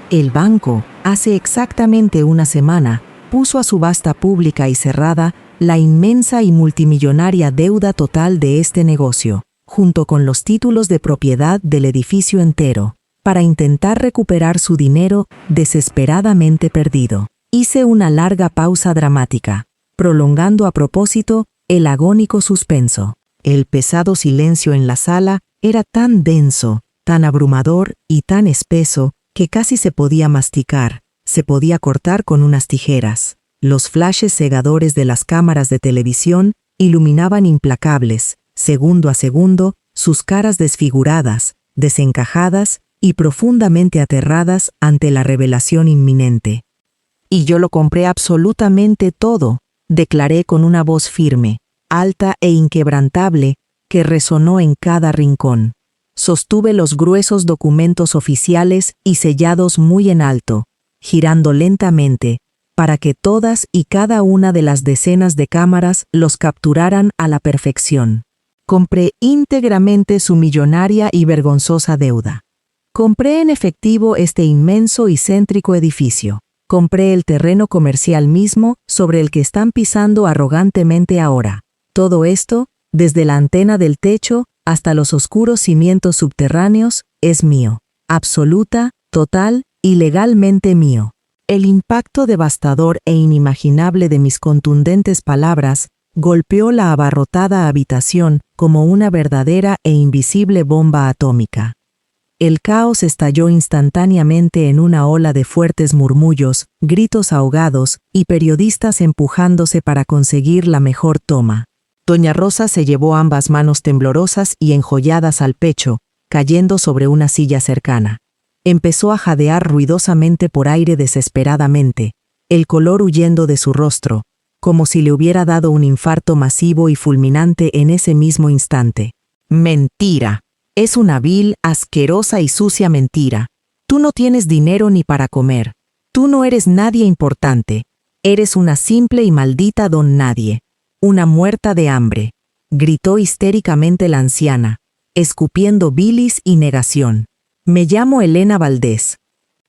El banco, hace exactamente una semana, puso a subasta pública y cerrada la inmensa y multimillonaria deuda total de este negocio, junto con los títulos de propiedad del edificio entero, para intentar recuperar su dinero desesperadamente perdido. Hice una larga pausa dramática, prolongando a propósito el agónico suspenso. El pesado silencio en la sala era tan denso, tan abrumador y tan espeso que casi se podía masticar, se podía cortar con unas tijeras. Los flashes cegadores de las cámaras de televisión iluminaban implacables, segundo a segundo, sus caras desfiguradas, desencajadas y profundamente aterradas ante la revelación inminente. Y yo lo compré absolutamente todo, declaré con una voz firme, alta e inquebrantable, que resonó en cada rincón. Sostuve los gruesos documentos oficiales y sellados muy en alto, girando lentamente, para que todas y cada una de las decenas de cámaras los capturaran a la perfección. Compré íntegramente su millonaria y vergonzosa deuda. Compré en efectivo este inmenso y céntrico edificio. Compré el terreno comercial mismo sobre el que están pisando arrogantemente ahora. Todo esto, desde la antena del techo hasta los oscuros cimientos subterráneos, es mío. Absoluta, total y legalmente mío. El impacto devastador e inimaginable de mis contundentes palabras golpeó la abarrotada habitación como una verdadera e invisible bomba atómica. El caos estalló instantáneamente en una ola de fuertes murmullos, gritos ahogados y periodistas empujándose para conseguir la mejor toma. Doña Rosa se llevó ambas manos temblorosas y enjolladas al pecho, cayendo sobre una silla cercana. Empezó a jadear ruidosamente por aire desesperadamente, el color huyendo de su rostro, como si le hubiera dado un infarto masivo y fulminante en ese mismo instante. ¡Mentira! Es una vil, asquerosa y sucia mentira. Tú no tienes dinero ni para comer. Tú no eres nadie importante. Eres una simple y maldita don nadie. Una muerta de hambre, gritó histéricamente la anciana, escupiendo bilis y negación. Me llamo Elena Valdés.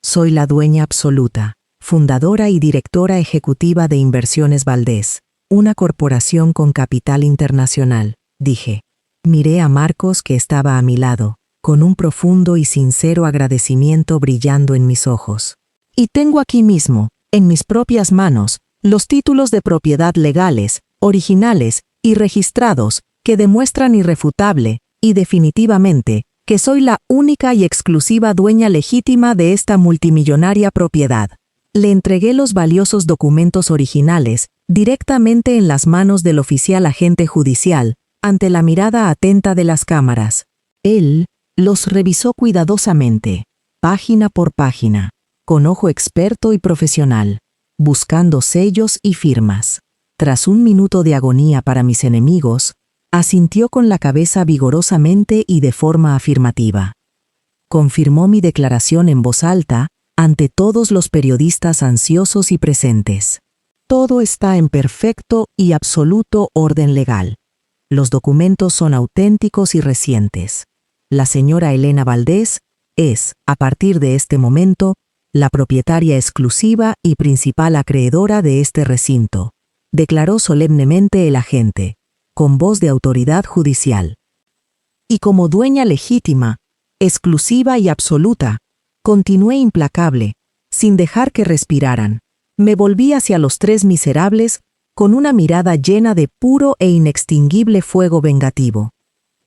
Soy la dueña absoluta, fundadora y directora ejecutiva de Inversiones Valdés, una corporación con capital internacional, dije. Miré a Marcos, que estaba a mi lado, con un profundo y sincero agradecimiento brillando en mis ojos. Y tengo aquí mismo, en mis propias manos, los títulos de propiedad legales, originales y registrados que demuestran irrefutable y definitivamente que soy la única y exclusiva dueña legítima de esta multimillonaria propiedad. Le entregué los valiosos documentos originales directamente en las manos del oficial agente judicial, ante la mirada atenta de las cámaras. Él los revisó cuidadosamente, página por página, con ojo experto y profesional, buscando sellos y firmas. Tras un minuto de agonía para mis enemigos, asintió con la cabeza vigorosamente y de forma afirmativa. Confirmó mi declaración en voz alta ante todos los periodistas ansiosos y presentes. Todo está en perfecto y absoluto orden legal. Los documentos son auténticos y recientes. La señora Elena Valdés es, a partir de este momento, la propietaria exclusiva y principal acreedora de este recinto, declaró solemnemente el agente, con voz de autoridad judicial. Y como dueña legítima, exclusiva y absoluta, continué implacable, sin dejar que respiraran. Me volví hacia los tres miserables con una mirada llena de puro e inextinguible fuego vengativo.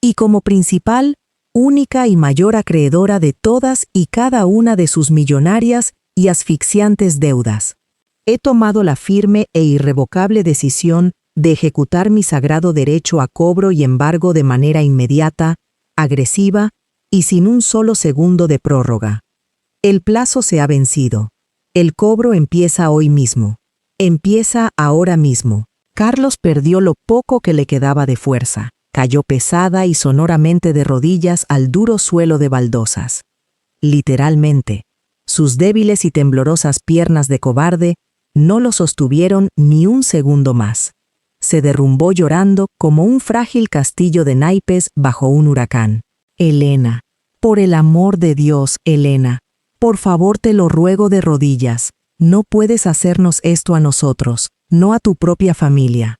Y como principal, única y mayor acreedora de todas y cada una de sus millonarias y asfixiantes deudas, he tomado la firme e irrevocable decisión de ejecutar mi sagrado derecho a cobro y embargo de manera inmediata, agresiva y sin un solo segundo de prórroga. El plazo se ha vencido. El cobro empieza hoy mismo. Empieza ahora mismo. Carlos perdió lo poco que le quedaba de fuerza. Cayó pesada y sonoramente de rodillas al duro suelo de baldosas. Literalmente, sus débiles y temblorosas piernas de cobarde no lo sostuvieron ni un segundo más. Se derrumbó llorando como un frágil castillo de naipes bajo un huracán. Elena, por el amor de Dios, Elena, por favor te lo ruego de rodillas, no puedes hacernos esto a nosotros, no a tu propia familia.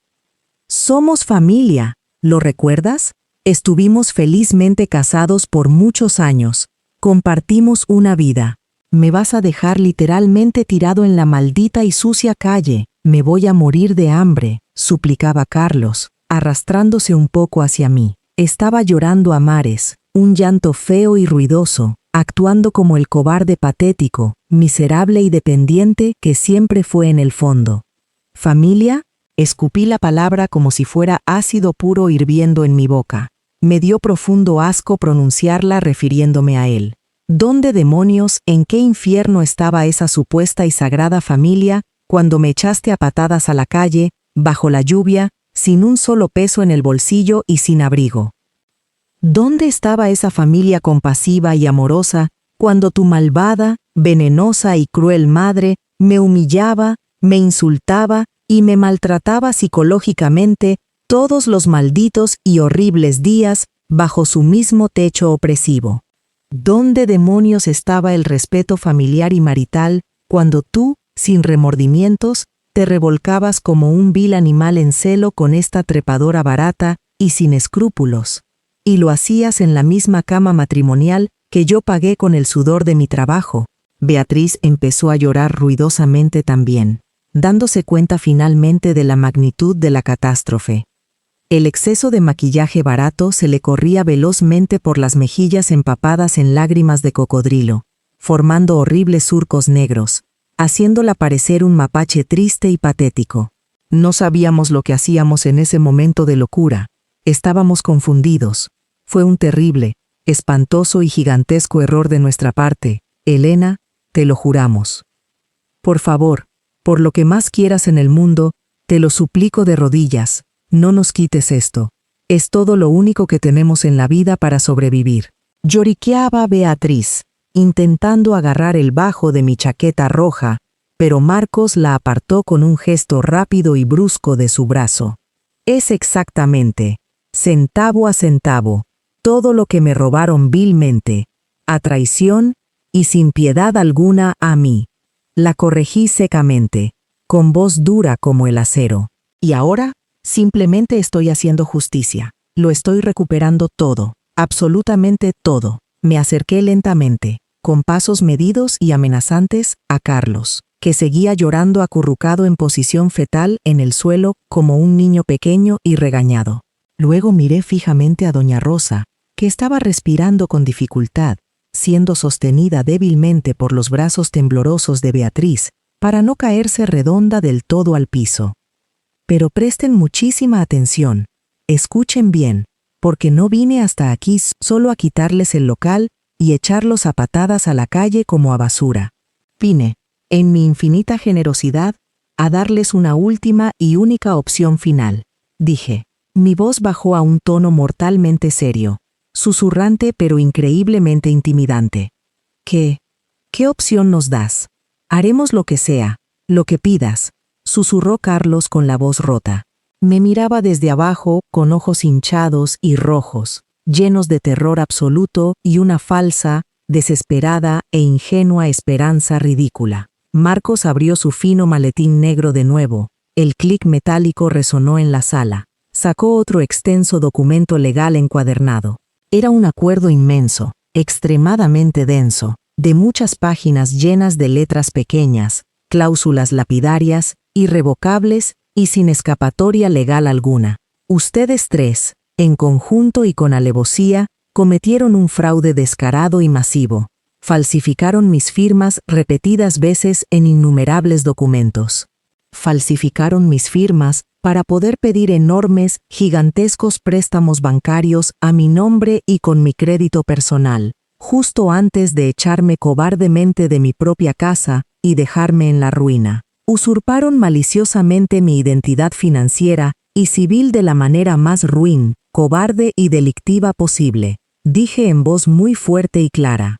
Somos familia, ¿lo recuerdas? Estuvimos felizmente casados por muchos años, compartimos una vida. Me vas a dejar literalmente tirado en la maldita y sucia calle, me voy a morir de hambre, suplicaba Carlos, arrastrándose un poco hacia mí. Estaba llorando a mares, un llanto feo y ruidoso, actuando como el cobarde patético, miserable y dependiente que siempre fue en el fondo. ¿Familia? Escupí la palabra como si fuera ácido puro hirviendo en mi boca. Me dio profundo asco pronunciarla refiriéndome a él. ¿Dónde demonios, en qué infierno estaba esa supuesta y sagrada familia cuando me echaste a patadas a la calle, bajo la lluvia, sin un solo peso en el bolsillo y sin abrigo? ¿Dónde estaba esa familia compasiva y amorosa cuando tu malvada, venenosa y cruel madre me humillaba, me insultaba y me maltrataba psicológicamente todos los malditos y horribles días bajo su mismo techo opresivo? ¿Dónde demonios estaba el respeto familiar y marital cuando tú, sin remordimientos, te revolcabas como un vil animal en celo con esta trepadora barata y sin escrúpulos? Y lo hacías en la misma cama matrimonial que yo pagué con el sudor de mi trabajo. Beatriz empezó a llorar ruidosamente también, dándose cuenta finalmente de la magnitud de la catástrofe. El exceso de maquillaje barato se le corría velozmente por las mejillas empapadas en lágrimas de cocodrilo, formando horribles surcos negros, haciéndola parecer un mapache triste y patético. No sabíamos lo que hacíamos en ese momento de locura. Estábamos confundidos. Fue un terrible, espantoso y gigantesco error de nuestra parte, Elena, te lo juramos. Por favor, por lo que más quieras en el mundo, te lo suplico de rodillas, no nos quites esto. Es todo lo único que tenemos en la vida para sobrevivir. Lloriqueaba Beatriz, intentando agarrar el bajo de mi chaqueta roja, pero Marcos la apartó con un gesto rápido y brusco de su brazo. Es exactamente, centavo a centavo, todo lo que me robaron vilmente, a traición y sin piedad alguna a mí. La corregí secamente, con voz dura como el acero. Y ahora, simplemente estoy haciendo justicia. Lo estoy recuperando todo, absolutamente todo. Me acerqué lentamente, con pasos medidos y amenazantes, a Carlos, que seguía llorando acurrucado en posición fetal en el suelo como un niño pequeño y regañado. Luego miré fijamente a doña Rosa, que estaba respirando con dificultad, siendo sostenida débilmente por los brazos temblorosos de Beatriz, para no caerse redonda del todo al piso. Pero presten muchísima atención, escuchen bien, porque no vine hasta aquí solo a quitarles el local y echarlos a patadas a la calle como a basura. Vine, en mi infinita generosidad, a darles una última y única opción final, dije. Mi voz bajó a un tono mortalmente serio, susurrante pero increíblemente intimidante. ¿Qué opción nos das? Haremos lo que sea, lo que pidas, susurró Carlos con la voz rota. Me miraba desde abajo con ojos hinchados y rojos, llenos de terror absoluto y una falsa, desesperada e ingenua esperanza ridícula. Marcos abrió su fino maletín negro de nuevo. El clic metálico resonó en la sala. Sacó otro extenso documento legal encuadernado. Era un acuerdo inmenso, extremadamente denso, de muchas páginas llenas de letras pequeñas, cláusulas lapidarias, irrevocables y sin escapatoria legal alguna. Ustedes tres, en conjunto y con alevosía, cometieron un fraude descarado y masivo. Falsificaron mis firmas repetidas veces en innumerables documentos. Falsificaron mis firmas para poder pedir enormes, gigantescos préstamos bancarios a mi nombre y con mi crédito personal, justo antes de echarme cobardemente de mi propia casa y dejarme en la ruina. Usurparon maliciosamente mi identidad financiera y civil de la manera más ruin, cobarde y delictiva posible. Dije en voz muy fuerte y clara.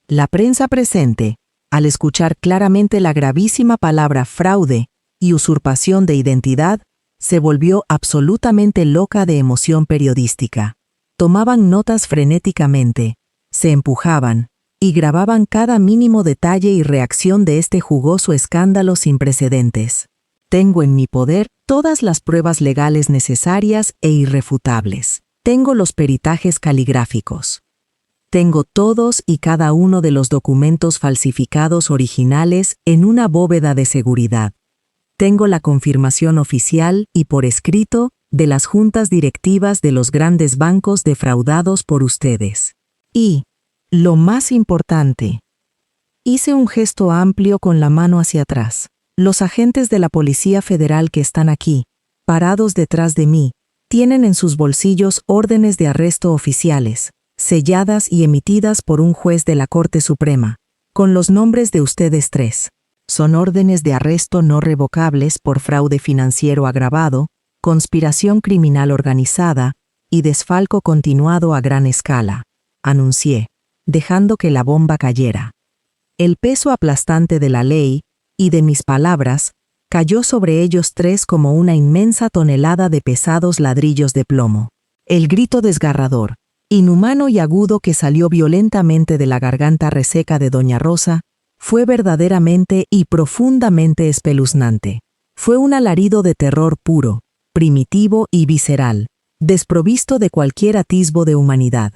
La prensa presente, al escuchar claramente la gravísima palabra fraude y usurpación de identidad, se volvió absolutamente loca de emoción periodística. Tomaban notas frenéticamente, se empujaban y grababan cada mínimo detalle y reacción de este jugoso escándalo sin precedentes. Tengo en mi poder todas las pruebas legales necesarias e irrefutables. Tengo los peritajes caligráficos. Tengo todos y cada uno de los documentos falsificados originales en una bóveda de seguridad. Tengo la confirmación oficial y por escrito de las juntas directivas de los grandes bancos defraudados por ustedes. Y, lo más importante, hice un gesto amplio con la mano hacia atrás. Los agentes de la Policía Federal que están aquí, parados detrás de mí, tienen en sus bolsillos órdenes de arresto oficiales, selladas y emitidas por un juez de la Corte Suprema, con los nombres de ustedes tres. Son órdenes de arresto no revocables por fraude financiero agravado, conspiración criminal organizada y desfalco continuado a gran escala, anuncié, dejando que la bomba cayera. El peso aplastante de la ley y de mis palabras cayó sobre ellos tres como una inmensa tonelada de pesados ladrillos de plomo. El grito desgarrador, inhumano y agudo que salió violentamente de la garganta reseca de doña Rosa, fue verdaderamente y profundamente espeluznante. Fue un alarido de terror puro, primitivo y visceral, desprovisto de cualquier atisbo de humanidad.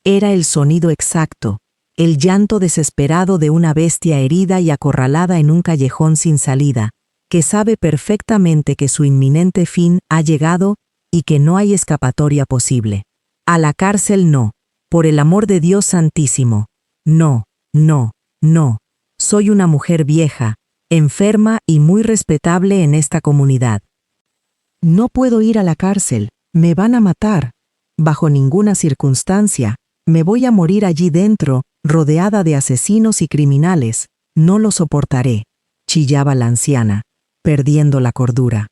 Era el sonido exacto, el llanto desesperado de una bestia herida y acorralada en un callejón sin salida, que sabe perfectamente que su inminente fin ha llegado y que no hay escapatoria posible. A la cárcel no, por el amor de Dios Santísimo. No, no, no. Soy una mujer vieja, enferma y muy respetable en esta comunidad. No puedo ir a la cárcel, me van a matar. Bajo ninguna circunstancia, me voy a morir allí dentro, rodeada de asesinos y criminales. No lo soportaré, chillaba la anciana, perdiendo la cordura.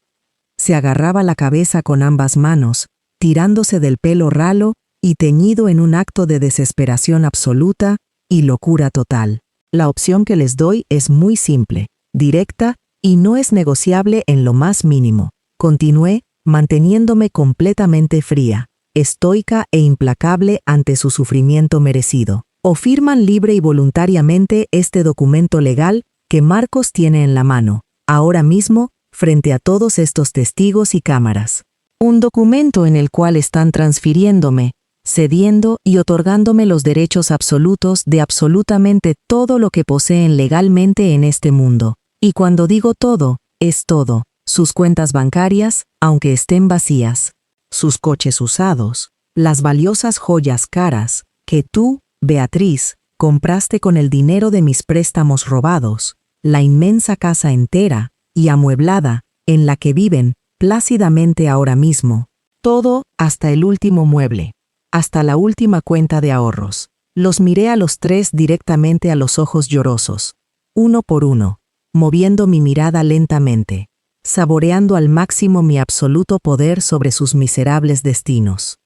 Se agarraba la cabeza con ambas manos, tirándose del pelo ralo y teñido en un acto de desesperación absoluta y locura total. La opción que les doy es muy simple, directa y no es negociable en lo más mínimo. Continué, manteniéndome completamente fría, estoica e implacable ante su sufrimiento merecido. O firman libre y voluntariamente este documento legal que Marcos tiene en la mano, ahora mismo, frente a todos estos testigos y cámaras. Un documento en el cual están transfiriéndome, cediendo y otorgándome los derechos absolutos de absolutamente todo lo que poseen legalmente en este mundo. Y cuando digo todo, es todo. Sus cuentas bancarias, aunque estén vacías. Sus coches usados. Las valiosas joyas caras que tú, Beatriz, compraste con el dinero de mis préstamos robados. La inmensa casa entera y amueblada en la que viven plácidamente ahora mismo. Todo, hasta el último mueble. Hasta la última cuenta de ahorros. Los miré a los tres directamente a los ojos llorosos, uno por uno, moviendo mi mirada lentamente, saboreando al máximo mi absoluto poder sobre sus miserables destinos.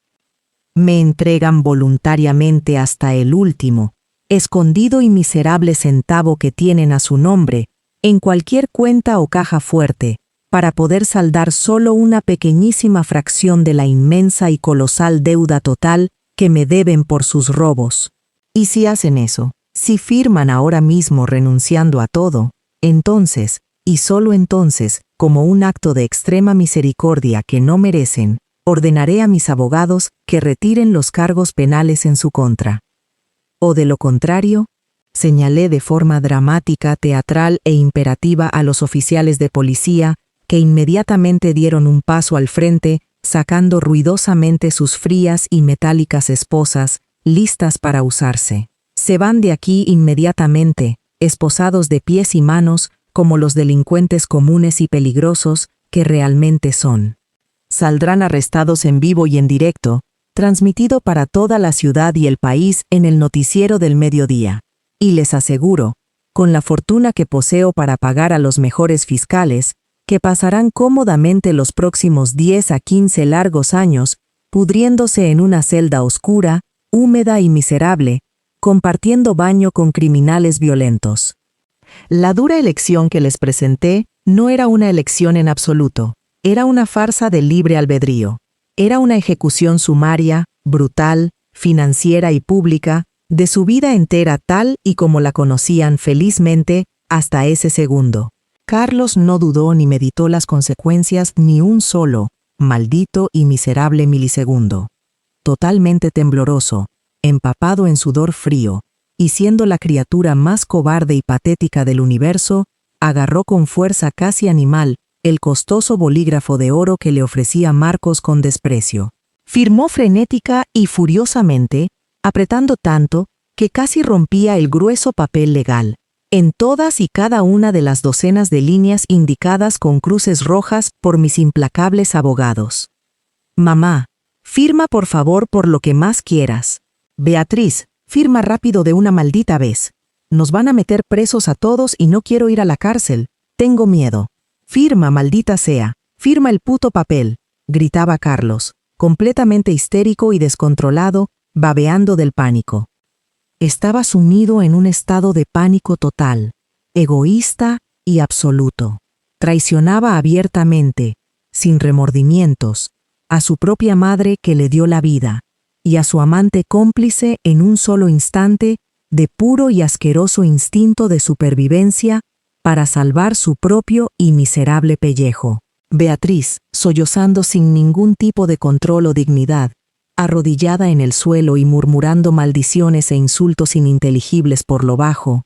Me entregan voluntariamente hasta el último, escondido y miserable centavo que tienen a su nombre, en cualquier cuenta o caja fuerte, para poder saldar solo una pequeñísima fracción de la inmensa y colosal deuda total que me deben por sus robos. Y si hacen eso, si firman ahora mismo renunciando a todo, entonces, y solo entonces, como un acto de extrema misericordia que no merecen, ordenaré a mis abogados que retiren los cargos penales en su contra. O de lo contrario, señalé de forma dramática, teatral e imperativa a los oficiales de policía, que inmediatamente dieron un paso al frente, sacando ruidosamente sus frías y metálicas esposas, listas para usarse. Se van de aquí inmediatamente, esposados de pies y manos, como los delincuentes comunes y peligrosos que realmente son. Saldrán arrestados en vivo y en directo, transmitido para toda la ciudad y el país en el noticiero del mediodía. Y les aseguro, con la fortuna que poseo para pagar a los mejores fiscales, que pasarán cómodamente los próximos 10 a 15 largos años, pudriéndose en una celda oscura, húmeda y miserable, compartiendo baño con criminales violentos. La dura elección que les presenté no era una elección en absoluto, era una farsa de libre albedrío. Era una ejecución sumaria, brutal, financiera y pública, de su vida entera tal y como la conocían felizmente hasta ese segundo. Carlos no dudó ni meditó las consecuencias ni un solo, maldito y miserable milisegundo. Totalmente tembloroso, empapado en sudor frío, y siendo la criatura más cobarde y patética del universo, agarró con fuerza casi animal el costoso bolígrafo de oro que le ofrecía Marcos con desprecio. Firmó frenética y furiosamente, apretando tanto que casi rompía el grueso papel legal, en todas y cada una de las docenas de líneas indicadas con cruces rojas por mis implacables abogados. Mamá, firma por favor por lo que más quieras. Beatriz, firma rápido de una maldita vez. Nos van a meter presos a todos y no quiero ir a la cárcel. Tengo miedo. Firma, maldita sea. Firma el puto papel, gritaba Carlos, completamente histérico y descontrolado, babeando del pánico. Estaba sumido en un estado de pánico total, egoísta y absoluto. Traicionaba abiertamente, sin remordimientos, a su propia madre que le dio la vida, y a su amante cómplice en un solo instante de puro y asqueroso instinto de supervivencia para salvar su propio y miserable pellejo. Beatriz, sollozando sin ningún tipo de control o dignidad, arrodillada en el suelo y murmurando maldiciones e insultos ininteligibles por lo bajo,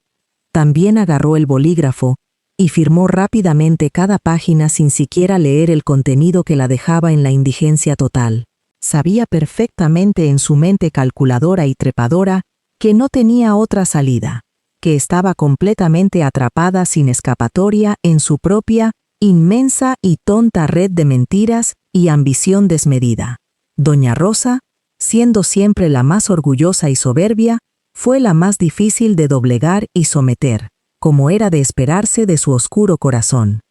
también agarró el bolígrafo y firmó rápidamente cada página sin siquiera leer el contenido que la dejaba en la indigencia total. Sabía perfectamente en su mente calculadora y trepadora que no tenía otra salida, que estaba completamente atrapada sin escapatoria en su propia, inmensa y tonta red de mentiras y ambición desmedida. Doña Rosa, siendo siempre la más orgullosa y soberbia, fue la más difícil de doblegar y someter, como era de esperarse de su oscuro corazón.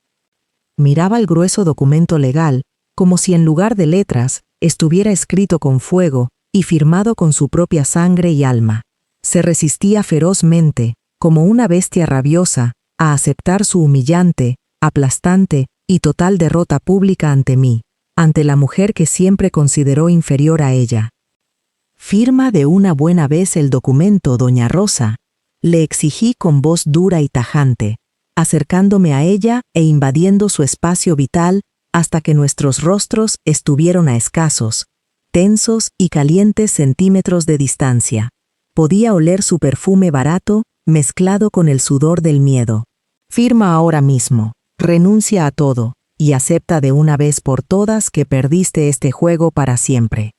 Miraba el grueso documento legal, como si en lugar de letras, estuviera escrito con fuego y firmado con su propia sangre y alma. Se resistía ferozmente, como una bestia rabiosa, a aceptar su humillante, aplastante y total derrota pública ante mí, ante la mujer que siempre consideró inferior a ella. «Firma de una buena vez el documento, doña Rosa», le exigí con voz dura y tajante, acercándome a ella e invadiendo su espacio vital hasta que nuestros rostros estuvieron a escasos, tensos y calientes centímetros de distancia. Podía oler su perfume barato mezclado con el sudor del miedo. «Firma ahora mismo, renuncia a todo, y acepta de una vez por todas que perdiste este juego para siempre.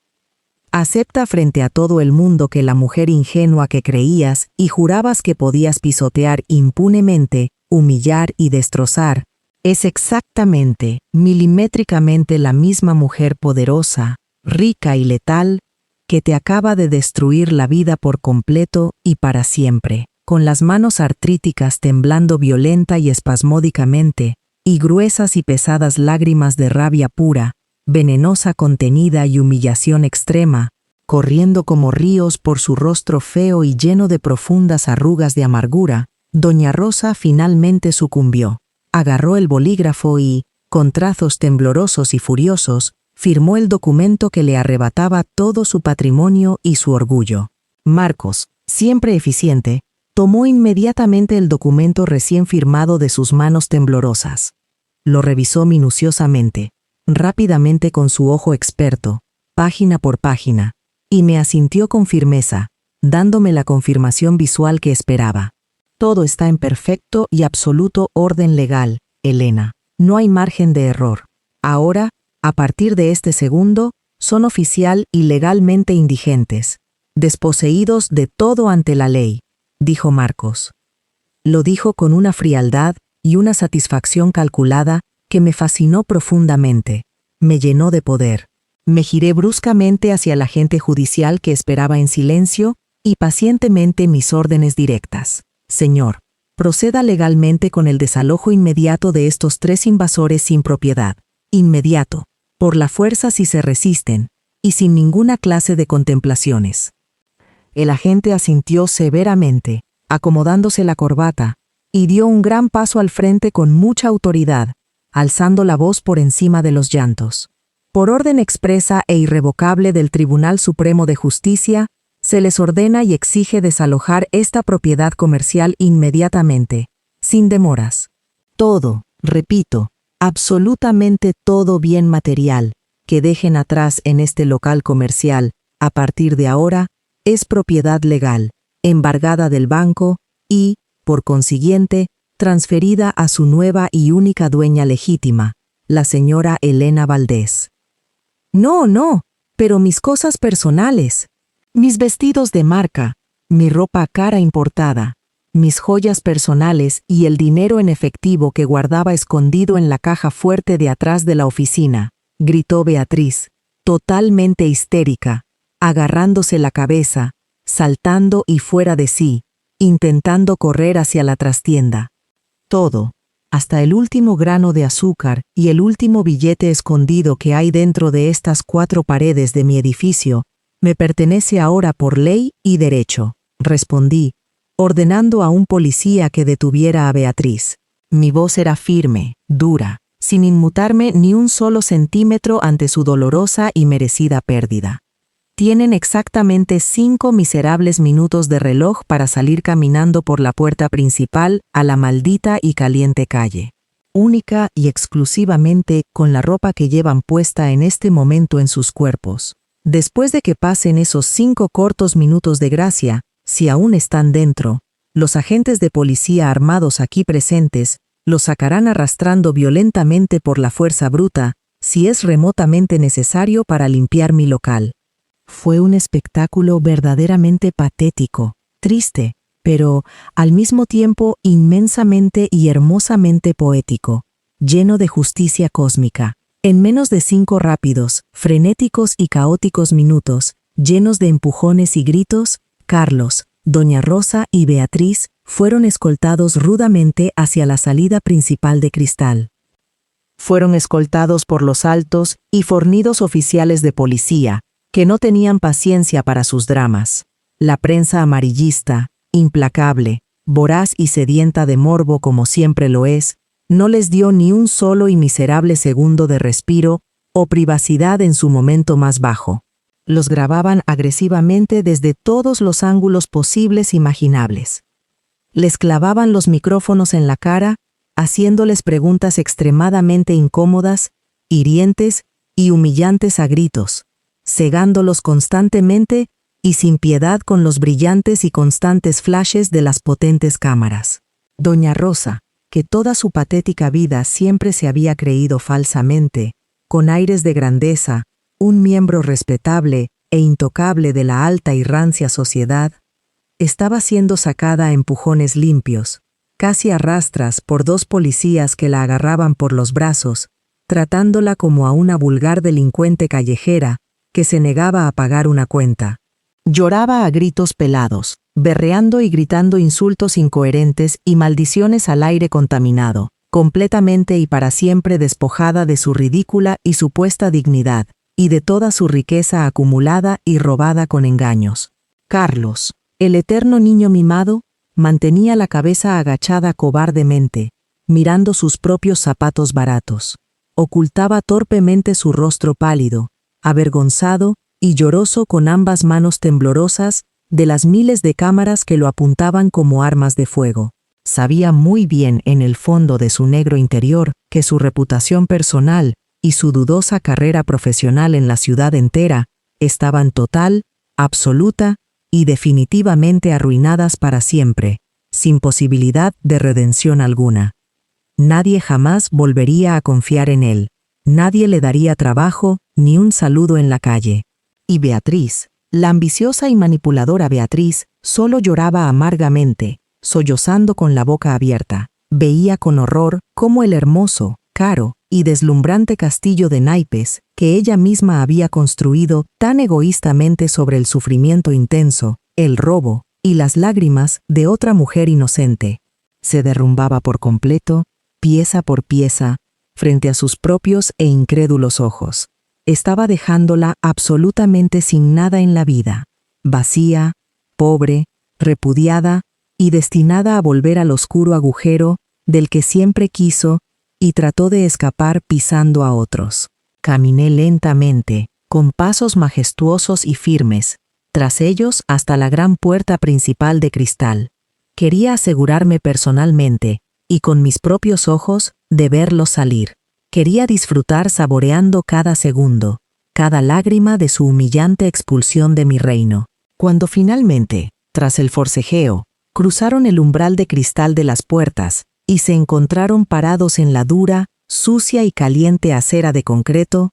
Acepta frente a todo el mundo que la mujer ingenua que creías y jurabas que podías pisotear impunemente, humillar y destrozar, es exactamente, milimétricamente la misma mujer poderosa, rica y letal, que te acaba de destruir la vida por completo y para siempre, con las manos artríticas temblando violenta y espasmódicamente, y gruesas y pesadas lágrimas de rabia pura, venenosa contenida y humillación extrema, corriendo como ríos por su rostro feo y lleno de profundas arrugas de amargura. Doña Rosa finalmente sucumbió. Agarró el bolígrafo y, con trazos temblorosos y furiosos, firmó el documento que le arrebataba todo su patrimonio y su orgullo. «Marcos, Siempre eficiente, tomó inmediatamente el documento recién firmado de sus manos temblorosas. Lo revisó minuciosamente, rápidamente con su ojo experto, página por página, y me asintió con firmeza, dándome la confirmación visual que esperaba. Todo está en perfecto y absoluto orden legal, Elena. No hay margen de error. Ahora, a partir de este segundo, son oficial y legalmente indigentes, desposeídos de todo ante la ley, dijo Marcos. Lo dijo con una frialdad y una satisfacción calculada que me fascinó profundamente. Me llenó de poder. Me giré bruscamente hacia el agente judicial que esperaba en silencio y pacientemente mis órdenes directas. Señor, proceda legalmente con el desalojo inmediato de estos 3 invasores sin propiedad. Inmediato, por la fuerza si se resisten, y sin ninguna clase de contemplaciones. El agente asintió severamente, acomodándose la corbata, y dio un gran paso al frente con mucha autoridad, alzando la voz por encima de los llantos. Por orden expresa e irrevocable del Tribunal Supremo de Justicia, se les ordena y exige desalojar esta propiedad comercial inmediatamente, sin demoras. Todo, repito, absolutamente todo bien material que dejen atrás en este local comercial, a partir de ahora, es propiedad legal, embargada del banco y, por consiguiente, transferida a su nueva y única dueña legítima, la señora Elena Valdés. No, pero mis cosas personales, mis vestidos de marca, mi ropa cara importada, mis joyas personales y el dinero en efectivo que guardaba escondido en la caja fuerte de atrás de la oficina, gritó Beatriz, totalmente histérica, agarrándose la cabeza, saltando y fuera de sí, intentando correr hacia la trastienda. Todo, hasta el último grano de azúcar y el último billete escondido que hay dentro de estas 4 paredes de mi edificio, me pertenece ahora por ley y derecho, respondí, ordenando a un policía que detuviera a Beatriz. Mi voz era firme, dura, sin inmutarme ni un solo centímetro ante su dolorosa y merecida pérdida. Tienen exactamente 5 miserables minutos de reloj para salir caminando por la puerta principal a la maldita y caliente calle. Única y exclusivamente con la ropa que llevan puesta en este momento en sus cuerpos. Después de que pasen esos 5 cortos minutos de gracia, si aún están dentro, los agentes de policía armados aquí presentes los sacarán arrastrando violentamente por la fuerza bruta, si es remotamente necesario para limpiar mi local. Fue un espectáculo verdaderamente patético, triste, pero al mismo tiempo inmensamente y hermosamente poético, lleno de justicia cósmica. En menos de 5 rápidos, frenéticos y caóticos minutos, llenos de empujones y gritos, Carlos, Doña Rosa y Beatriz fueron escoltados rudamente hacia la salida principal de cristal. Fueron escoltados por los altos y fornidos oficiales de policía, que no tenían paciencia para sus dramas. La prensa amarillista, implacable, voraz y sedienta de morbo como siempre lo es, no les dio ni un solo y miserable segundo de respiro o privacidad en su momento más bajo. Los grababan agresivamente desde todos los ángulos posibles e imaginables. Les clavaban los micrófonos en la cara, haciéndoles preguntas extremadamente incómodas, hirientes y humillantes a gritos, cegándolos constantemente y sin piedad con los brillantes y constantes flashes de las potentes cámaras. Doña Rosa, que toda su patética vida siempre se había creído falsamente, con aires de grandeza, un miembro respetable e intocable de la alta y rancia sociedad, estaba siendo sacada a empujones limpios, casi a rastras por 2 policías que la agarraban por los brazos, tratándola como a una vulgar delincuente callejera que se negaba a pagar una cuenta. Lloraba a gritos pelados, berreando y gritando insultos incoherentes y maldiciones al aire contaminado, completamente y para siempre despojada de su ridícula y supuesta dignidad, y de toda su riqueza acumulada y robada con engaños. Carlos, el eterno niño mimado, mantenía la cabeza agachada cobardemente, mirando sus propios zapatos baratos. Ocultaba torpemente su rostro pálido, avergonzado y lloroso con ambas manos temblorosas de las miles de cámaras que lo apuntaban como armas de fuego. Sabía muy bien en el fondo de su negro interior que su reputación personal y su dudosa carrera profesional en la ciudad entera estaban total, absoluta y definitivamente arruinadas para siempre, sin posibilidad de redención alguna. Nadie jamás volvería a confiar en él, nadie le daría trabajo ni un saludo en la calle. Y Beatriz, la ambiciosa y manipuladora Beatriz, solo lloraba amargamente, sollozando con la boca abierta. Veía con horror cómo el hermoso, caro y deslumbrante castillo de naipes que ella misma había construido tan egoístamente sobre el sufrimiento intenso, el robo y las lágrimas de otra mujer inocente, se derrumbaba por completo, pieza por pieza, frente a sus propios e incrédulos ojos. Estaba dejándola absolutamente sin nada en la vida, vacía, pobre, repudiada y destinada a volver al oscuro agujero del que siempre quiso y trató de escapar pisando a otros. Caminé lentamente, con pasos majestuosos y firmes, tras ellos hasta la gran puerta principal de cristal. Quería asegurarme personalmente, y con mis propios ojos, de verlos salir. Quería disfrutar saboreando cada segundo, cada lágrima de su humillante expulsión de mi reino. Cuando finalmente, tras el forcejeo, cruzaron el umbral de cristal de las puertas y se encontraron parados en la dura, sucia y caliente acera de concreto,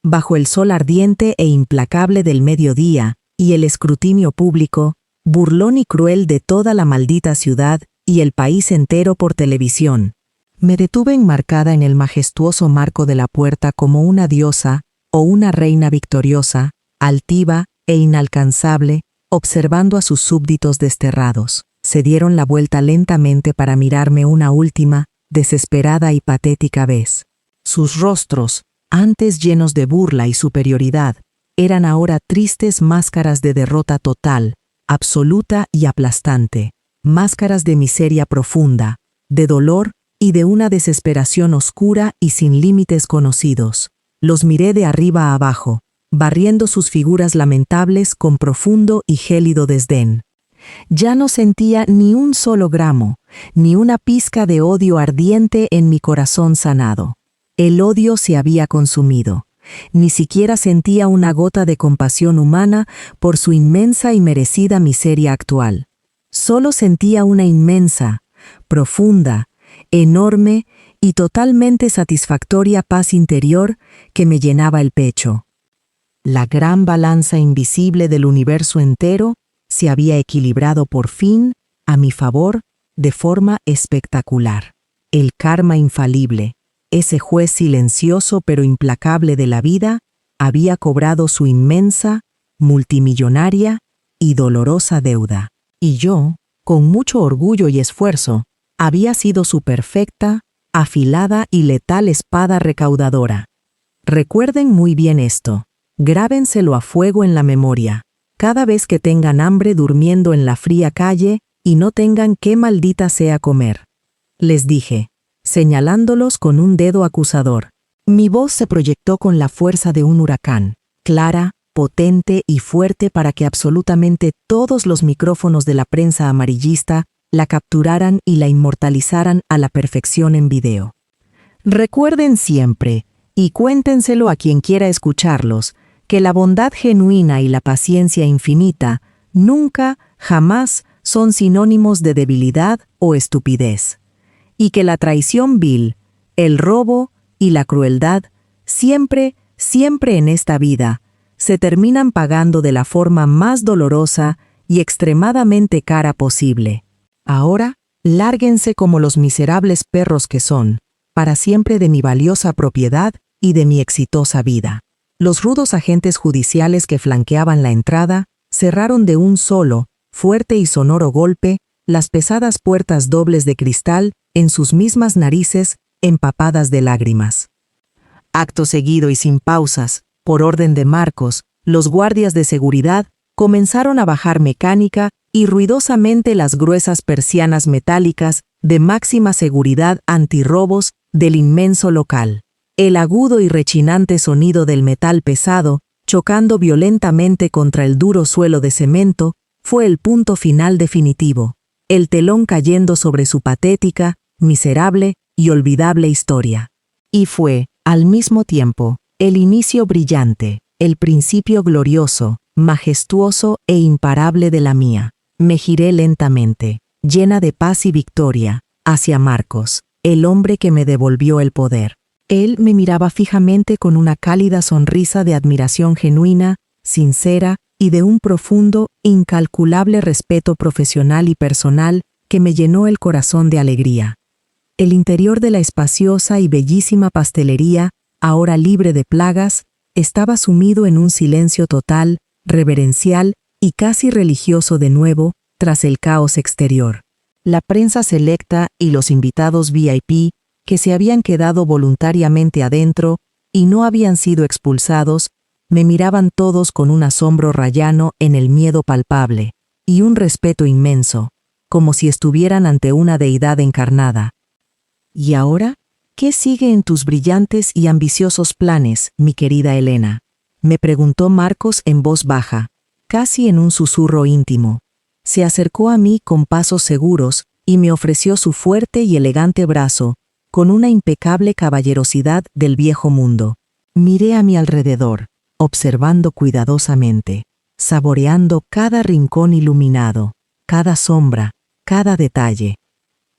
bajo el sol ardiente e implacable del mediodía y el escrutinio público, burlón y cruel de toda la maldita ciudad y el país entero por televisión, me detuve enmarcada en el majestuoso marco de la puerta como una diosa o una reina victoriosa, altiva e inalcanzable, observando a sus súbditos desterrados. Se dieron la vuelta lentamente para mirarme una última, desesperada y patética vez. Sus rostros, antes llenos de burla y superioridad, eran ahora tristes máscaras de derrota total, absoluta y aplastante, máscaras de miseria profunda, de dolor y de una desesperación oscura y sin límites conocidos. Los miré de arriba a abajo, barriendo sus figuras lamentables con profundo y gélido desdén. Ya no sentía ni un solo gramo, ni una pizca de odio ardiente en mi corazón sanado. El odio se había consumido. Ni siquiera sentía una gota de compasión humana por su inmensa y merecida miseria actual. Solo sentía una inmensa, profunda, enorme y totalmente satisfactoria paz interior que me llenaba el pecho. La gran balanza invisible del universo entero se había equilibrado por fin a mi favor de forma espectacular. El karma infalible, ese juez silencioso pero implacable de la vida, había cobrado su inmensa, multimillonaria y dolorosa deuda. Y yo, con mucho orgullo y esfuerzo, había sido su perfecta, afilada y letal espada recaudadora. Recuerden muy bien esto, grábenselo a fuego en la memoria. Cada vez que tengan hambre durmiendo en la fría calle y no tengan qué maldita sea comer. Les dije, señalándolos con un dedo acusador. Mi voz se proyectó con la fuerza de un huracán, clara, potente y fuerte para que absolutamente todos los micrófonos de la prensa amarillista la capturaran y la inmortalizaran a la perfección en video. Recuerden siempre, y cuéntenselo a quien quiera escucharlos, que la bondad genuina y la paciencia infinita nunca, jamás son sinónimos de debilidad o estupidez, y que la traición vil, el robo y la crueldad siempre, siempre en esta vida se terminan pagando de la forma más dolorosa y extremadamente cara posible. Ahora, lárguense como los miserables perros que son, para siempre de mi valiosa propiedad y de mi exitosa vida. Los rudos agentes judiciales que flanqueaban la entrada cerraron de un solo, fuerte y sonoro golpe las pesadas puertas dobles de cristal en sus mismas narices empapadas de lágrimas. Acto seguido y sin pausas, por orden de Marcos, los guardias de seguridad comenzaron a bajar mecánica y ruidosamente las gruesas persianas metálicas de máxima seguridad antirrobos del inmenso local. El agudo y rechinante sonido del metal pesado, chocando violentamente contra el duro suelo de cemento, fue el punto final definitivo, el telón cayendo sobre su patética, miserable y olvidable historia. Y fue, al mismo tiempo, el inicio brillante, el principio glorioso, majestuoso e imparable de la mía. Me giré lentamente, llena de paz y victoria, hacia Marcos, el hombre que me devolvió el poder. Él me miraba fijamente con una cálida sonrisa de admiración genuina, sincera y de un profundo, incalculable respeto profesional y personal que me llenó el corazón de alegría. El interior de la espaciosa y bellísima pastelería, ahora libre de plagas, estaba sumido en un silencio total, reverencial y casi religioso de nuevo, tras el caos exterior. La prensa selecta y los invitados VIP, que se habían quedado voluntariamente adentro y no habían sido expulsados, me miraban todos con un asombro rayano en el miedo palpable, y un respeto inmenso, como si estuvieran ante una deidad encarnada. ¿Y ahora? ¿Qué sigue en tus brillantes y ambiciosos planes, mi querida Elena? Me preguntó Marcos en voz baja, casi en un susurro íntimo. Se acercó a mí con pasos seguros y me ofreció su fuerte y elegante brazo, con una impecable caballerosidad del viejo mundo. Miré a mi alrededor, observando cuidadosamente, saboreando cada rincón iluminado, cada sombra, cada detalle.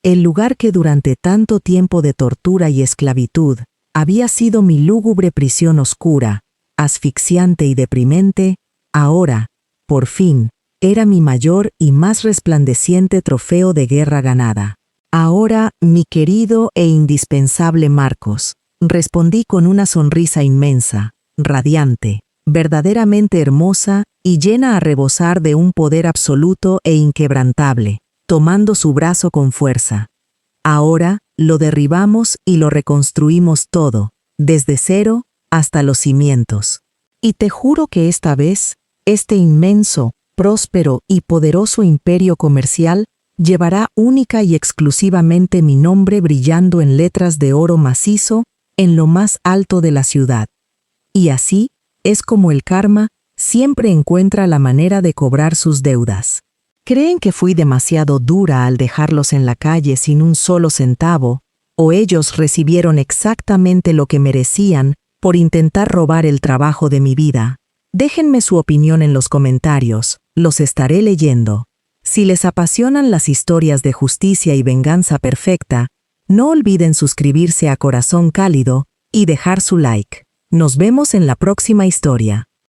El lugar que durante tanto tiempo de tortura y esclavitud había sido mi lúgubre prisión oscura, asfixiante y deprimente, ahora, por fin, era mi mayor y más resplandeciente trofeo de guerra ganada. Ahora, mi querido e indispensable Marcos, respondí con una sonrisa inmensa, radiante, verdaderamente hermosa y llena a rebosar de un poder absoluto e inquebrantable, tomando su brazo con fuerza. Ahora, lo derribamos y lo reconstruimos todo, desde cero hasta los cimientos. Y te juro que esta vez, este inmenso, próspero y poderoso imperio comercial llevará única y exclusivamente mi nombre brillando en letras de oro macizo en lo más alto de la ciudad. Y así es como el karma siempre encuentra la manera de cobrar sus deudas. ¿Creen que fui demasiado dura al dejarlos en la calle sin un solo centavo, o ellos recibieron exactamente lo que merecían por intentar robar el trabajo de mi vida? Déjenme su opinión en los comentarios, los estaré leyendo. Si les apasionan las historias de justicia y venganza perfecta, no olviden suscribirse a Corazón Cálido y dejar su like. Nos vemos en la próxima historia.